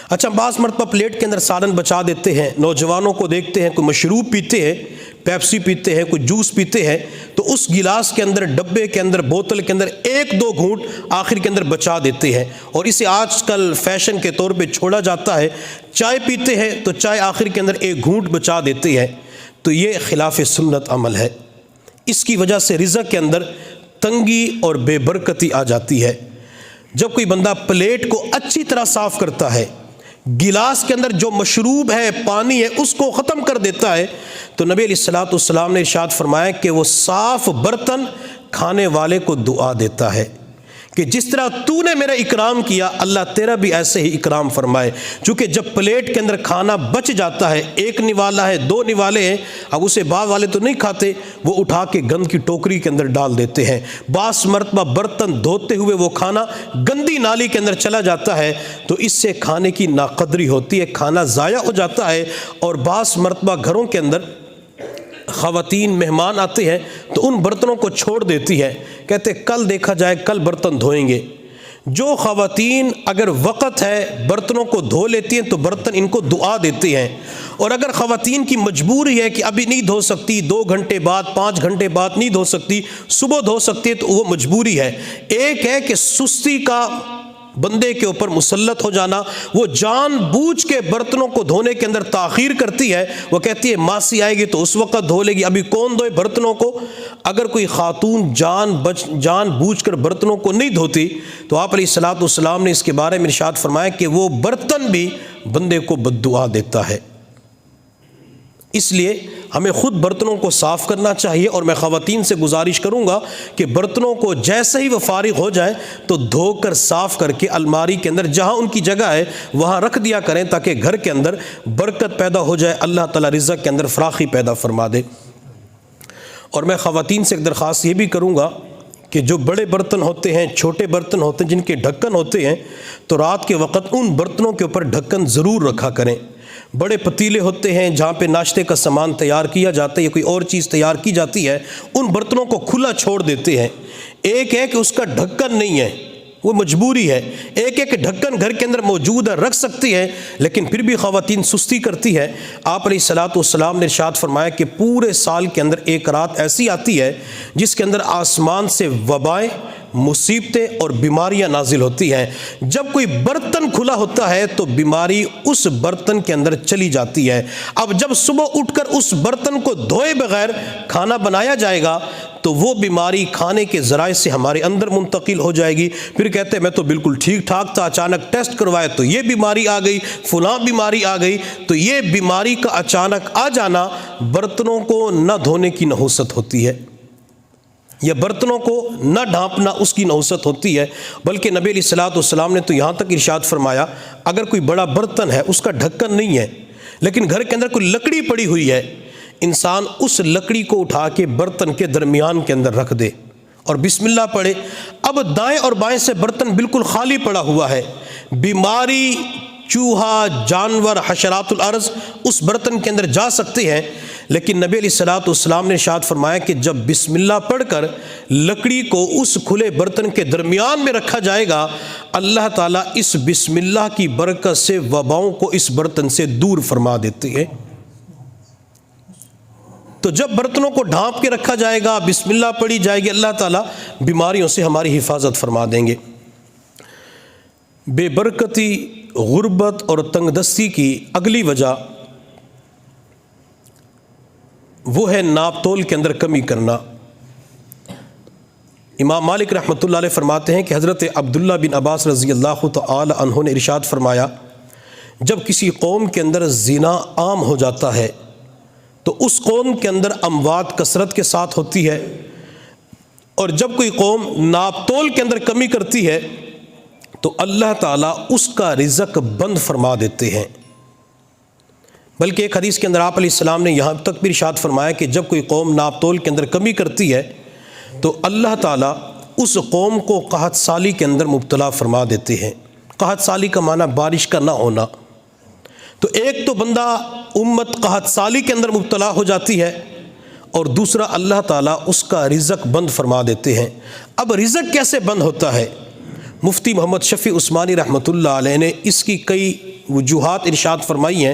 اچھا، بعض مرتبہ پلیٹ کے اندر سالن بچا دیتے ہیں۔ نوجوانوں کو دیکھتے ہیں کوئی مشروب پیتے ہیں، پیپسی پیتے ہیں، کوئی جوس پیتے ہیں، تو اس گلاس کے اندر، ڈبے کے اندر، بوتل کے اندر ایک دو گھونٹ آخر کے اندر بچا دیتے ہیں، اور اسے آج کل فیشن کے طور پہ چھوڑا جاتا ہے۔ چائے پیتے ہیں تو چائے آخر کے اندر ایک گھونٹ بچا دیتے ہیں، تو یہ خلاف سنت عمل ہے۔ اس کی وجہ سے رزق کے اندر تنگی اور بے برکتی آ جاتی ہے۔ جب کوئی بندہ پلیٹ کو اچھی طرح صاف کرتا ہے، گلاس کے اندر جو مشروب ہے، پانی ہے، اس کو ختم کر دیتا ہے، تو نبی علیہ الصلوۃ والسلام نے ارشاد فرمایا کہ وہ صاف برتن کھانے والے کو دعا دیتا ہے کہ جس طرح تو نے میرا اکرام کیا، اللہ تیرا بھی ایسے ہی اکرام فرمائے۔ چونکہ جب پلیٹ کے اندر کھانا بچ جاتا ہے، ایک نوالا ہے، دو نوالے ہیں، اب اسے بعض والے تو نہیں کھاتے، وہ اٹھا کے گند کی ٹوکری کے اندر ڈال دیتے ہیں۔ بعض مرتبہ برتن دھوتے ہوئے وہ کھانا گندی نالی کے اندر چلا جاتا ہے، تو اس سے کھانے کی ناقدری ہوتی ہے، کھانا ضائع ہو جاتا ہے۔ اور بعض مرتبہ گھروں کے اندر خواتین مہمان آتے ہیں تو ان برتنوں کو چھوڑ دیتی ہے، کہتے کل دیکھا جائے، کل برتن دھوئیں گے۔ جو خواتین اگر وقت ہے برتنوں کو دھو لیتی ہیں تو برتن ان کو دعا دیتے ہیں، اور اگر خواتین کی مجبوری ہے کہ ابھی نہیں دھو سکتی، 2 گھنٹے بعد، 5 گھنٹے بعد نہیں دھو سکتی، صبح دھو سکتی ہے، تو وہ مجبوری ہے۔ ایک ہے کہ سستی کا بندے کے اوپر مسلط ہو جانا، وہ جان بوجھ کے برتنوں کو دھونے کے اندر تاخیر کرتی ہے، وہ کہتی ہے ماسی آئے گی تو اس وقت دھو لے گی، ابھی کون دھوئے برتنوں کو۔ اگر کوئی خاتون جان بوجھ کر برتنوں کو نہیں دھوتی تو آپ علیہ الصلوۃ والسلام نے اس کے بارے میں ارشاد فرمایا کہ وہ برتن بھی بندے کو بد دعا دیتا ہے۔ اس لیے ہمیں خود برتنوں کو صاف کرنا چاہیے، اور میں خواتین سے گزارش کروں گا کہ برتنوں کو جیسے ہی وہ فارغ ہو جائیں تو دھو کر صاف کر کے الماری کے اندر جہاں ان کی جگہ ہے وہاں رکھ دیا کریں، تاکہ گھر کے اندر برکت پیدا ہو جائے، اللہ تعالیٰ رزق کے اندر فراخی پیدا فرما دے۔ اور میں خواتین سے ایک درخواست یہ بھی کروں گا کہ جو بڑے برتن ہوتے ہیں، چھوٹے برتن ہوتے ہیں، جن کے ڈھکن ہوتے ہیں، تو رات کے وقت ان برتنوں کے اوپر ڈھکن ضرور رکھا کریں۔ بڑے پتیلے ہوتے ہیں جہاں پہ ناشتے کا سامان تیار کیا جاتا ہے یا کوئی اور چیز تیار کی جاتی ہے، ان برتنوں کو کھلا چھوڑ دیتے ہیں۔ ایک ہے کہ اس کا ڈھکن نہیں ہے، وہ مجبوری ہے، ایک ہے کہ ڈھکن گھر کے اندر موجود ہے، رکھ سکتی ہے، لیکن پھر بھی خواتین سستی کرتی ہے۔ آپ علیہ الصلوۃ والسلام نے ارشاد فرمایا کہ پورے سال کے اندر ایک رات ایسی آتی ہے جس کے اندر آسمان سے وبائیں، مصیبتیں اور بیماریاں نازل ہوتی ہیں۔ جب کوئی برتن کھلا ہوتا ہے تو بیماری اس برتن کے اندر چلی جاتی ہے۔ اب جب صبح اٹھ کر اس برتن کو دھوئے بغیر کھانا بنایا جائے گا تو وہ بیماری کھانے کے ذرائع سے ہمارے اندر منتقل ہو جائے گی۔ پھر کہتے ہیں میں تو بالکل ٹھیک ٹھاک تھا، اچانک ٹیسٹ کروائے تو یہ بیماری آ گئی، فلاں بیماری آ گئی۔ تو یہ بیماری کا اچانک آ جانا برتنوں کو نہ دھونے کی نحوست ہوتی ہے، یا برتنوں کو نہ ڈھانپنا اس کی نحوست ہوتی ہے۔ بلکہ نبی علیہ الصلوۃ والسلام نے تو یہاں تک ارشاد فرمایا، اگر کوئی بڑا برتن ہے، اس کا ڈھکن نہیں ہے، لیکن گھر کے اندر کوئی لکڑی پڑی ہوئی ہے، انسان اس لکڑی کو اٹھا کے برتن کے درمیان کے اندر رکھ دے اور بسم اللہ پڑھے. اب دائیں اور بائیں سے برتن بالکل خالی پڑا ہوا ہے. بیماری، چوہا، جانور، حشرات الارض اس برتن کے اندر جا سکتے ہیں، لیکن نبی علیہ الصلوۃ والسلام نے ارشاد فرمایا کہ جب بسم اللہ پڑھ کر لکڑی کو اس کھلے برتن کے درمیان میں رکھا جائے گا، اللہ تعالیٰ اس بسم اللہ کی برکت سے وباؤں کو اس برتن سے دور فرما دیتے ہیں. تو جب برتنوں کو ڈھانپ کے رکھا جائے گا، بسم اللہ پڑھی جائے گی، اللہ تعالیٰ بیماریوں سے ہماری حفاظت فرما دیں گے. بے برکتی، غربت اور تنگ دستی کی اگلی وجہ وہ ہے ناپ تول کے اندر کمی کرنا. امام مالک رحمۃ اللہ علیہ فرماتے ہیں کہ حضرت عبداللہ بن عباس رضی اللہ تعالی عنہ نے ارشاد فرمایا، جب کسی قوم کے اندر زنا عام ہو جاتا ہے تو اس قوم کے اندر اموات کثرت کے ساتھ ہوتی ہے، اور جب کوئی قوم ناپ تول کے اندر کمی کرتی ہے تو اللہ تعالیٰ اس کا رزق بند فرما دیتے ہیں. بلکہ ایک حدیث کے اندر آپ علیہ السلام نے یہاں تک بھی ارشاد فرمایا کہ جب کوئی قوم ناپ تول کے اندر کمی کرتی ہے تو اللہ تعالیٰ اس قوم کو قحط سالی کے اندر مبتلا فرما دیتے ہیں. قحط سالی کا معنی بارش کا نہ ہونا. تو ایک تو بندہ امت قحط سالی کے اندر مبتلا ہو جاتی ہے، اور دوسرا اللہ تعالیٰ اس کا رزق بند فرما دیتے ہیں. اب رزق کیسے بند ہوتا ہے؟ مفتی محمد شفیع عثمانی رحمۃ اللہ علیہ نے اس کی کئی وجوہات ارشاد فرمائی ہیں.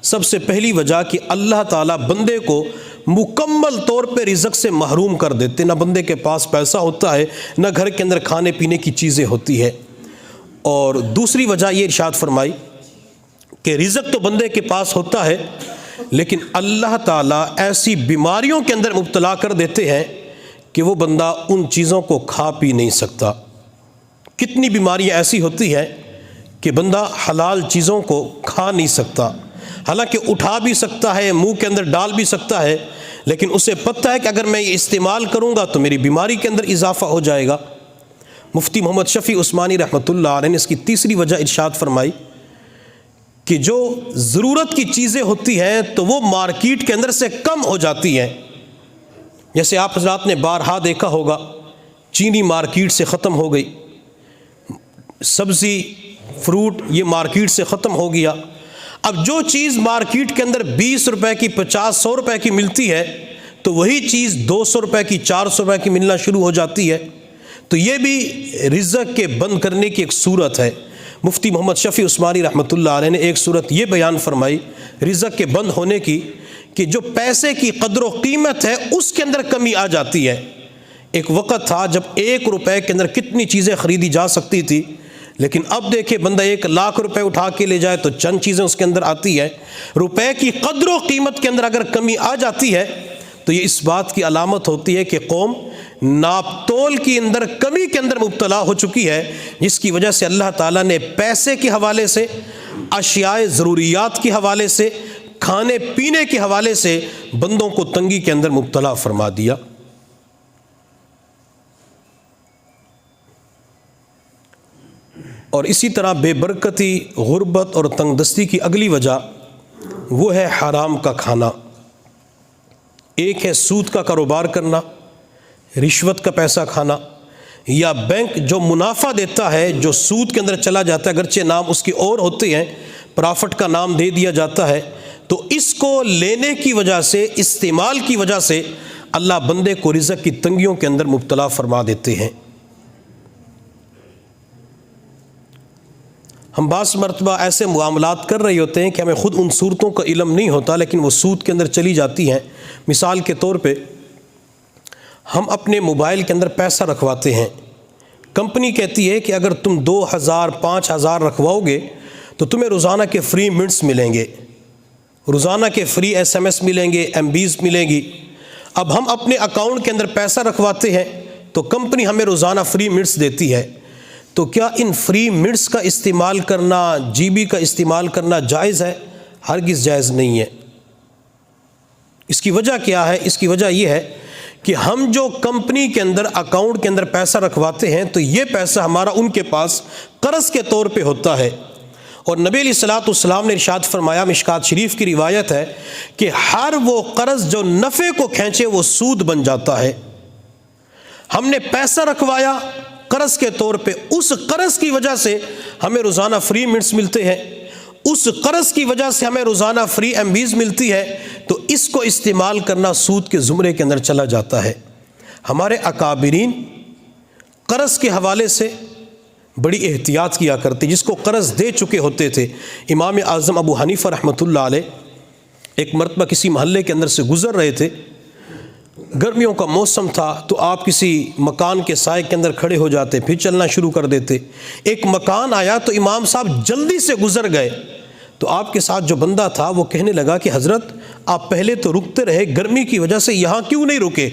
سب سے پہلی وجہ کہ اللہ تعالیٰ بندے کو مکمل طور پہ رزق سے محروم کر دیتے. نہ بندے کے پاس پیسہ ہوتا ہے، نہ گھر کے اندر کھانے پینے کی چیزیں ہوتی ہے. اور دوسری وجہ یہ ارشاد فرمائی کہ رزق تو بندے کے پاس ہوتا ہے، لیکن اللہ تعالیٰ ایسی بیماریوں کے اندر مبتلا کر دیتے ہیں کہ وہ بندہ ان چیزوں کو کھا پی نہیں سکتا. کتنی بیماریاں ایسی ہوتی ہیں کہ بندہ حلال چیزوں کو کھا نہیں سکتا، حالانکہ اٹھا بھی سکتا ہے، منہ کے اندر ڈال بھی سکتا ہے، لیکن اسے پتہ ہے کہ اگر میں یہ استعمال کروں گا تو میری بیماری کے اندر اضافہ ہو جائے گا. مفتی محمد شفیع عثمانی رحمۃ اللہ علیہ نے اس کی تیسری وجہ ارشاد فرمائی کہ جو ضرورت کی چیزیں ہوتی ہیں تو وہ مارکیٹ کے اندر سے کم ہو جاتی ہیں. جیسے آپ حضرات نے بارہا دیکھا ہوگا، چینی مارکیٹ سے ختم ہو گئی، سبزی فروٹ یہ مارکیٹ سے ختم ہو گیا. اب جو چیز مارکیٹ کے اندر 20 روپے کی، 50، 100 روپے کی ملتی ہے تو وہی چیز 200 روپے کی، 400 روپے کی ملنا شروع ہو جاتی ہے. تو یہ بھی رزق کے بند کرنے کی ایک صورت ہے. مفتی محمد شفیع عثمانی رحمۃ اللہ علیہ نے ایک صورت یہ بیان فرمائی رزق کے بند ہونے کی کہ جو پیسے کی قدر و قیمت ہے اس کے اندر کمی آ جاتی ہے. ایک وقت تھا جب 1 روپے کے اندر کتنی چیزیں خریدی جا سکتی تھی، لیکن اب دیکھیں بندہ 1 لاکھ روپے اٹھا کے لے جائے تو چند چیزیں اس کے اندر آتی ہے. روپے کی قدر و قیمت کے اندر اگر کمی آ جاتی ہے تو یہ اس بات کی علامت ہوتی ہے کہ قوم ناپ تول کی اندر کمی کے اندر مبتلا ہو چکی ہے، جس کی وجہ سے اللہ تعالیٰ نے پیسے کے حوالے سے، اشیاء ضروریات کے حوالے سے، کھانے پینے کے حوالے سے بندوں کو تنگی کے اندر مبتلا فرما دیا. اور اسی طرح بے برکتی، غربت اور تنگ دستی کی اگلی وجہ وہ ہے حرام کا کھانا. ایک ہے سود کا کاروبار کرنا، رشوت کا پیسہ کھانا، یا بینک جو منافع دیتا ہے جو سود کے اندر چلا جاتا ہے، اگرچہ نام اس کے اور ہوتے ہیں، پرافٹ کا نام دے دیا جاتا ہے. تو اس کو لینے کی وجہ سے، استعمال کی وجہ سے اللہ بندے کو رزق کی تنگیوں کے اندر مبتلا فرما دیتے ہیں. ہم بعض مرتبہ ایسے معاملات کر رہے ہوتے ہیں کہ ہمیں خود ان صورتوں کا علم نہیں ہوتا، لیکن وہ سود کے اندر چلی جاتی ہیں. مثال کے طور پہ ہم اپنے موبائل کے اندر پیسہ رکھواتے ہیں، کمپنی کہتی ہے کہ اگر تم 2000 5000 رکھواؤ گے تو تمہیں روزانہ کے فری منٹس ملیں گے، روزانہ کے فری SMS ملیں گے، MBs ملیں گی. اب ہم اپنے اکاؤنٹ کے اندر پیسہ رکھواتے ہیں تو کمپنی ہمیں روزانہ فری منٹس دیتی ہے. تو کیا ان فری منٹس کا استعمال کرنا، GB کا استعمال کرنا جائز ہے؟ ہرگز جائز نہیں ہے. اس کی وجہ کیا ہے؟ اس کی وجہ یہ ہے کہ ہم جو کمپنی کے اندر اکاؤنٹ کے اندر پیسہ رکھواتے ہیں تو یہ پیسہ ہمارا ان کے پاس قرض کے طور پہ ہوتا ہے. اور نبی علیہ الصلوۃ والسلام نے ارشاد فرمایا، مشکات شریف کی روایت ہے کہ ہر وہ قرض جو نفع کو کھینچے وہ سود بن جاتا ہے. ہم نے پیسہ رکھوایا قرض کے طور پہ، اس قرض کی وجہ سے ہمیں روزانہ فری منٹس ملتے ہیں، اس قرض کی وجہ سے ہمیں روزانہ فری MBs ملتی ہے، تو اس کو استعمال کرنا سود کے زمرے کے اندر چلا جاتا ہے۔ ہمارے اکابرین قرض کے حوالے سے بڑی احتیاط کیا کرتے، جس کو قرض دے چکے ہوتے تھے۔ امام اعظم ابو حنیفہ رحمۃ اللہ علیہ ایک مرتبہ کسی محلے کے اندر سے گزر رہے تھے، گرمیوں کا موسم تھا، تو آپ کسی مکان کے سائے کے اندر کھڑے ہو جاتے، پھر چلنا شروع کر دیتے۔ ایک مکان آیا تو امام صاحب جلدی سے گزر گئے، تو آپ کے ساتھ جو بندہ تھا وہ کہنے لگا کہ حضرت آپ پہلے تو رکتے رہے، گرمی کی وجہ سے یہاں کیوں نہیں رکے؟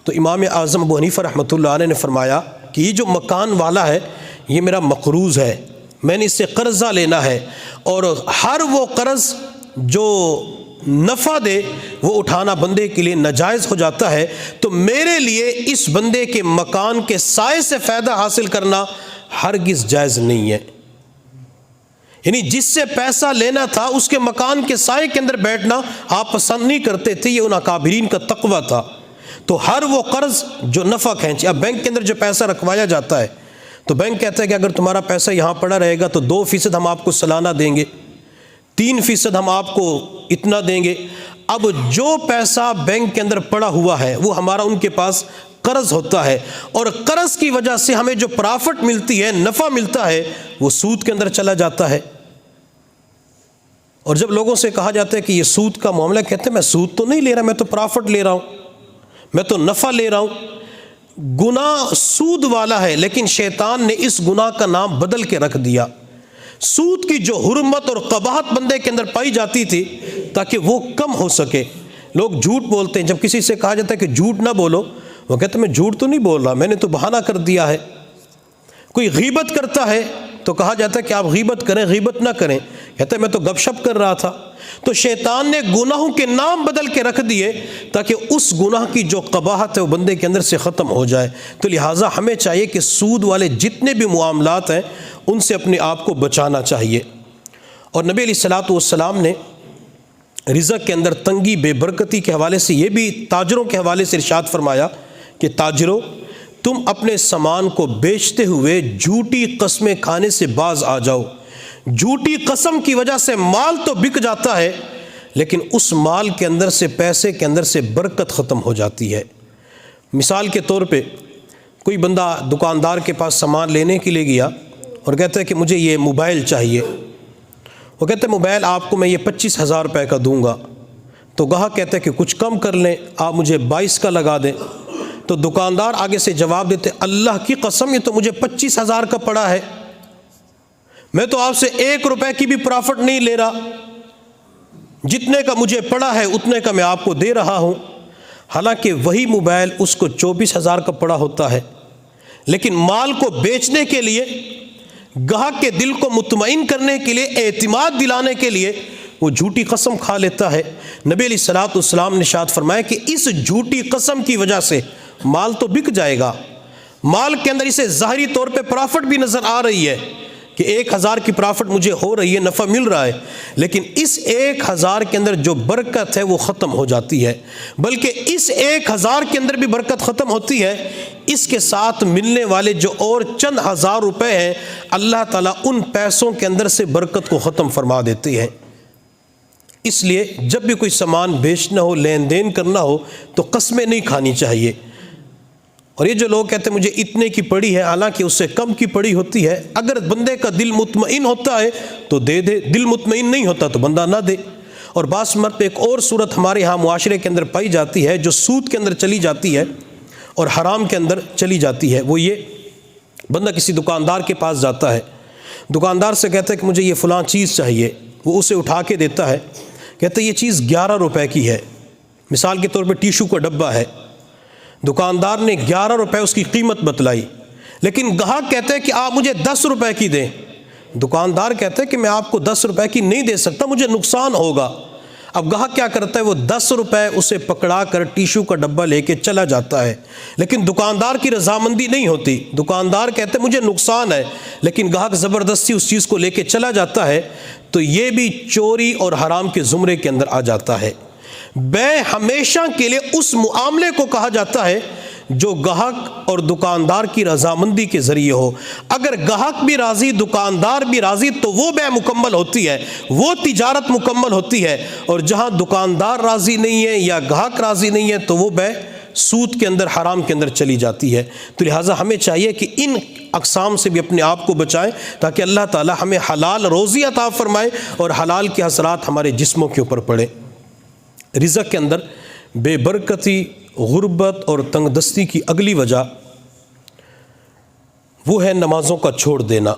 تو امام اعظم ابو حنیفہ رحمۃ اللہ علیہ نے فرمایا کہ یہ جو مکان والا ہے یہ میرا مقروض ہے، میں نے اس سے قرضہ لینا ہے، اور ہر وہ قرض جو نفع دے وہ اٹھانا بندے کے لیے ناجائز ہو جاتا ہے، تو میرے لیے اس بندے کے مکان کے سائے سے فائدہ حاصل کرنا ہرگز جائز نہیں ہے۔ یعنی جس سے پیسہ لینا تھا اس کے مکان کے سائے کے اندر بیٹھنا آپ پسند نہیں کرتے تھے، یہ ان اکابرین کا تقویٰ تھا۔ تو ہر وہ قرض جو نفع کھینچے، اب بینک کے اندر جو پیسہ رکھوایا جاتا ہے تو بینک کہتا ہے کہ اگر تمہارا پیسہ یہاں پڑا رہے گا تو 2% ہم آپ کو سالانہ دیں گے، 3% ہم آپ کو اتنا دیں گے۔ اب جو پیسہ بینک کے اندر پڑا ہوا ہے وہ ہمارا ان کے پاس قرض ہوتا ہے، اور قرض کی وجہ سے ہمیں جو پرافٹ ملتی ہے، نفع ملتا ہے، وہ سود کے اندر چلا جاتا ہے۔ اور جب لوگوں سے کہا جاتا ہے کہ یہ سود کا معاملہ، کہتے ہیں میں سود تو نہیں لے رہا، میں تو پرافٹ لے رہا ہوں، میں تو نفع لے رہا ہوں۔ گناہ سود والا ہے، لیکن شیطان نے اس گناہ کا نام بدل کے رکھ دیا۔ سود کی جو حرمت اور قباحت بندے کے اندر پائی جاتی تھی تاکہ وہ کم ہو سکے، لوگ جھوٹ بولتے ہیں، جب کسی سے کہا جاتا ہے کہ جھوٹ نہ بولو، وہ کہتے ہیں میں جھوٹ تو نہیں بول رہا، میں نے تو بہانہ کر دیا ہے۔ کوئی غیبت کرتا ہے تو کہا جاتا ہے کہ آپ غیبت کریں، غیبت نہ کریں، کہتا ہے میں تو گپ شپ کر رہا تھا۔ تو شیطان نے گناہوں کے نام بدل کے رکھ دیے تاکہ اس گناہ کی جو قباحت ہے وہ بندے کے اندر سے ختم ہو جائے۔ تو لہٰذا ہمیں چاہیے کہ سود والے جتنے بھی معاملات ہیں ان سے اپنے آپ کو بچانا چاہیے۔ اور نبی علیہ الصلوۃ والسلام نے رزق کے اندر تنگی، بے برکتی کے حوالے سے یہ بھی تاجروں کے حوالے سے ارشاد فرمایا کہ تاجروں، تم اپنے سامان کو بیچتے ہوئے جھوٹی قسمیں کھانے سے باز آ جاؤ۔ جھوٹی قسم کی وجہ سے مال تو بک جاتا ہے، لیکن اس مال کے اندر سے، پیسے کے اندر سے برکت ختم ہو جاتی ہے۔ مثال کے طور پہ کوئی بندہ دکاندار کے پاس سامان لینے کے لیے گیا اور کہتا ہے کہ مجھے یہ موبائل چاہیے، وہ کہتے ہیں موبائل آپ کو میں یہ 25,000 روپے کا دوں گا، تو گاہک کہتا ہے کہ کچھ کم کر لیں، آپ مجھے 22 کا لگا دیں، تو دکاندار آگے سے جواب دیتے اللہ کی قسم یہ تو مجھے 25,000 کا پڑا ہے، میں تو آپ سے 1 روپے کی بھی پرافٹ نہیں لے رہا، جتنے کا مجھے پڑا ہے اتنے کا میں آپ کو دے رہا ہوں۔ حالانکہ وہی موبائل اس کو 24,000 کا پڑا ہوتا ہے، لیکن مال کو بیچنے کے لیے، گاہک کے دل کو مطمئن کرنے کے لیے، اعتماد دلانے کے لیے وہ جھوٹی قسم کھا لیتا ہے۔ نبی علیہ الصلوۃ والسلام نے ارشاد فرمایا کہ اس جھوٹی قسم کی وجہ سے مال تو بک جائے گا، مال کے اندر اسے ظاہری طور پہ پرافٹ بھی نظر آ رہی ہے کہ 1,000 کی پرافٹ مجھے ہو رہی ہے، نفع مل رہا ہے، لیکن اس 1,000 کے اندر جو برکت ہے وہ ختم ہو جاتی ہے۔ بلکہ اس 1,000 کے اندر بھی برکت ختم ہوتی ہے، اس کے ساتھ ملنے والے جو اور چند ہزار روپے ہیں، اللہ تعالیٰ ان پیسوں کے اندر سے برکت کو ختم فرما دیتے ہیں۔ اس لیے جب بھی کوئی سامان بیچنا ہو، لین دین کرنا ہو، تو قسمیں نہیں کھانی چاہیے۔ اور یہ جو لوگ کہتے ہیں مجھے اتنے کی پڑی ہے، حالانکہ اس سے کم کی پڑی ہوتی ہے، اگر بندے کا دل مطمئن ہوتا ہے تو دے دے، دل مطمئن نہیں ہوتا تو بندہ نہ دے۔ اور بعض مرتبہ ایک اور صورت ہمارے ہاں معاشرے کے اندر پائی جاتی ہے جو سود کے اندر چلی جاتی ہے اور حرام کے اندر چلی جاتی ہے، وہ یہ بندہ کسی دکاندار کے پاس جاتا ہے، دکاندار سے کہتا ہے کہ مجھے یہ فلاں چیز چاہیے، وہ اسے اٹھا کے دیتا ہے، کہتا ہے یہ چیز 11 روپے کی ہے، مثال کے طور پہ ٹیشو کا ڈبہ ہے، دکاندار نے 11 روپے اس کی قیمت بتلائی، لیکن گاہک کہتا ہے کہ آپ مجھے 10 روپے کی دیں، دکاندار کہتا ہے کہ میں آپ کو 10 روپے کی نہیں دے سکتا، مجھے نقصان ہوگا۔ اب گاہک کیا کرتا ہے، وہ 10 روپے اسے پکڑا کر ٹیشو کا ڈبہ لے کے چلا جاتا ہے، لیکن دکاندار کی رضامندی نہیں ہوتی، دکاندار کہتے ہیں مجھے نقصان ہے، لیکن گاہک زبردستی اس چیز کو لے کے چلا جاتا ہے، تو یہ بھی چوری اور حرام کے زمرے کے اندر آ جاتا ہے۔ بے ہمیشہ کے لیے اس معاملے کو کہا جاتا ہے جو گاہک اور دکاندار کی رضامندی کے ذریعے ہو۔ اگر گاہک بھی راضی، دکاندار بھی راضی تو وہ بے مکمل ہوتی ہے، وہ تجارت مکمل ہوتی ہے، اور جہاں دکاندار راضی نہیں ہے یا گاہک راضی نہیں ہے تو وہ بے سود کے اندر، حرام کے اندر چلی جاتی ہے۔ تو لہٰذا ہمیں چاہیے کہ ان اقسام سے بھی اپنے آپ کو بچائیں تاکہ اللہ تعالی ہمیں حلال روزی عطا فرمائے اور حلال کے اثرات ہمارے جسموں کے اوپر پڑے۔ رزق کے اندر بے برکتی، غربت اور تنگ دستی کی اگلی وجہ وہ ہے نمازوں کا چھوڑ دینا۔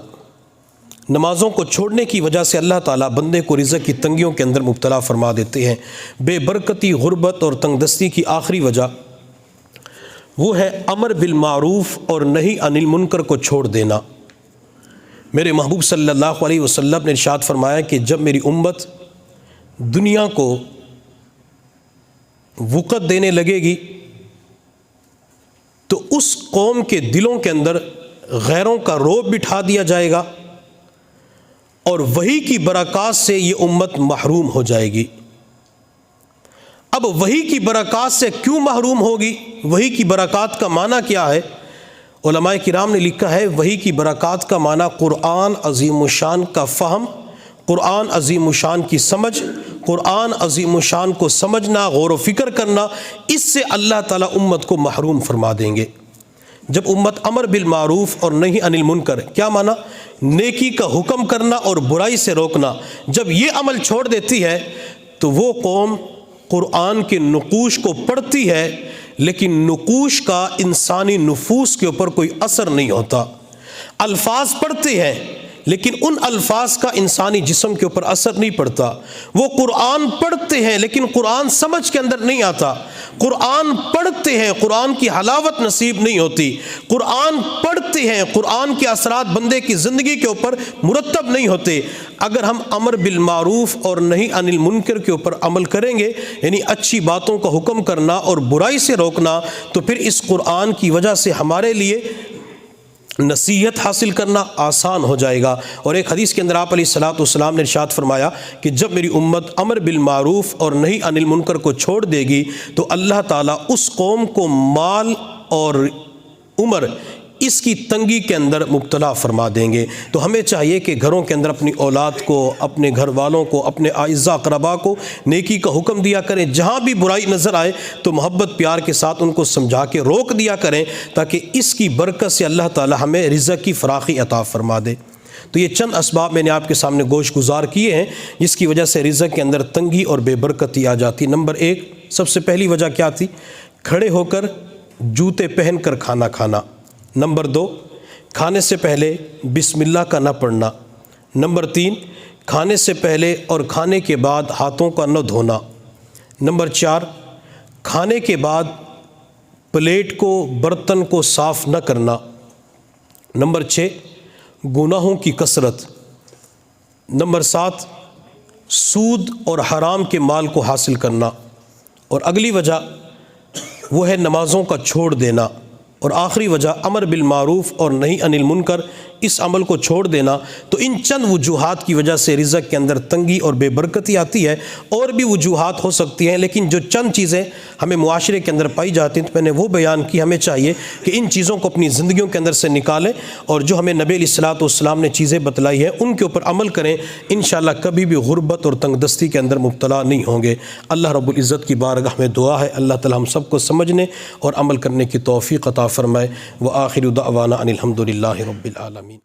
نمازوں کو چھوڑنے کی وجہ سے اللہ تعالیٰ بندے کو رزق کی تنگیوں کے اندر مبتلا فرما دیتے ہیں۔ بے برکتی، غربت اور تنگ دستی کی آخری وجہ وہ ہے امر بالمعروف اور نہی عن المنکر کو چھوڑ دینا۔ میرے محبوب صلی اللہ علیہ وسلم نے ارشاد فرمایا کہ جب میری امت دنیا کو وقت دینے لگے گی تو اس قوم کے دلوں کے اندر غیروں کا رعب بٹھا دیا جائے گا اور وحی کی برکات سے یہ امت محروم ہو جائے گی۔ اب وحی کی برکات سے کیوں محروم ہوگی؟ وحی کی برکات کا معنی کیا ہے؟ علماء کرام نے لکھا ہے وحی کی برکات کا معنی قرآن عظیم الشان کا فہم، قرآن عظیم الشان کی سمجھ، قرآن عظیم الشان کو سمجھنا، غور و فکر کرنا۔ اس سے اللہ تعالیٰ امت کو محروم فرما دیں گے۔ جب امت امر بالمعروف اور نہی عن المنکر، کیا معنی؟ نیکی کا حکم کرنا اور برائی سے روکنا، جب یہ عمل چھوڑ دیتی ہے تو وہ قوم قرآن کے نقوش کو پڑھتی ہے لیکن نقوش کا انسانی نفوس کے اوپر کوئی اثر نہیں ہوتا۔ الفاظ پڑھتے ہیں لیکن ان الفاظ کا انسانی جسم کے اوپر اثر نہیں پڑتا۔ وہ قرآن پڑھتے ہیں لیکن قرآن سمجھ کے اندر نہیں آتا۔ قرآن پڑھتے ہیں، قرآن کی حلاوت نصیب نہیں ہوتی۔ قرآن پڑھتے ہیں، قرآن کے اثرات بندے کی زندگی کے اوپر مرتب نہیں ہوتے۔ اگر ہم امر بالمعروف اور نہی عن المنکر کے اوپر عمل کریں گے، یعنی اچھی باتوں کا حکم کرنا اور برائی سے روکنا، تو پھر اس قرآن کی وجہ سے ہمارے لیے نصیحت حاصل کرنا آسان ہو جائے گا۔ اور ایک حدیث کے اندر آپ علیہ الصلوۃ والسلام نے ارشاد فرمایا کہ جب میری امت امر بالمعروف اور نہی عن المنکر کو چھوڑ دے گی تو اللہ تعالیٰ اس قوم کو مال اور عمر اس کی تنگی کے اندر مبتلا فرما دیں گے۔ تو ہمیں چاہیے کہ گھروں کے اندر اپنی اولاد کو، اپنے گھر والوں کو، اپنے اعزاء اقرباء کو نیکی کا حکم دیا کریں۔ جہاں بھی برائی نظر آئے تو محبت پیار کے ساتھ ان کو سمجھا کے روک دیا کریں تاکہ اس کی برکت سے اللہ تعالی ہمیں رزق کی فراخی عطا فرما دے۔ تو یہ چند اسباب میں نے آپ کے سامنے گوش گزار کیے ہیں جس کی وجہ سے رزق کے اندر تنگی اور بے برکتی آ جاتی۔ نمبر 1، سب سے پہلی وجہ کیا تھی؟ کھڑے ہو کر جوتے پہن کر کھانا کھانا۔ نمبر 2، کھانے سے پہلے بسم اللہ کا نہ پڑھنا۔ نمبر 3، کھانے سے پہلے اور کھانے کے بعد ہاتھوں کا نہ دھونا۔ نمبر 4، کھانے کے بعد پلیٹ کو، برتن کو صاف نہ کرنا۔ نمبر 6، گناہوں کی کثرت۔ نمبر 7، سود اور حرام کے مال کو حاصل کرنا۔ اور اگلی وجہ وہ ہے نمازوں کا چھوڑ دینا۔ اور آخری وجہ امر بالمعروف اور نہی عن المنکر، اس عمل کو چھوڑ دینا۔ تو ان چند وجوہات کی وجہ سے رزق کے اندر تنگی اور بے برکتی آتی ہے۔ اور بھی وجوہات ہو سکتی ہیں لیکن جو چند چیزیں ہمیں معاشرے کے اندر پائی جاتی ہیں تو میں نے وہ بیان کی۔ ہمیں چاہیے کہ ان چیزوں کو اپنی زندگیوں کے اندر سے نکالیں اور جو ہمیں نبی علیہ الصلوۃ والسلام نے چیزیں بتلائی ہیں ان کے اوپر عمل کریں۔ انشاءاللہ کبھی بھی غربت اور تنگ دستی کے اندر مبتلا نہیں ہوں گے۔ اللہ رب العزت کی بارگاہ میں دعا ہے اللہ تعالی ہم سب کو سمجھنے اور عمل کرنے کی توفیق عطا فرمائے۔ وآخر دعوانا ان الحمد للہ رب العالمین۔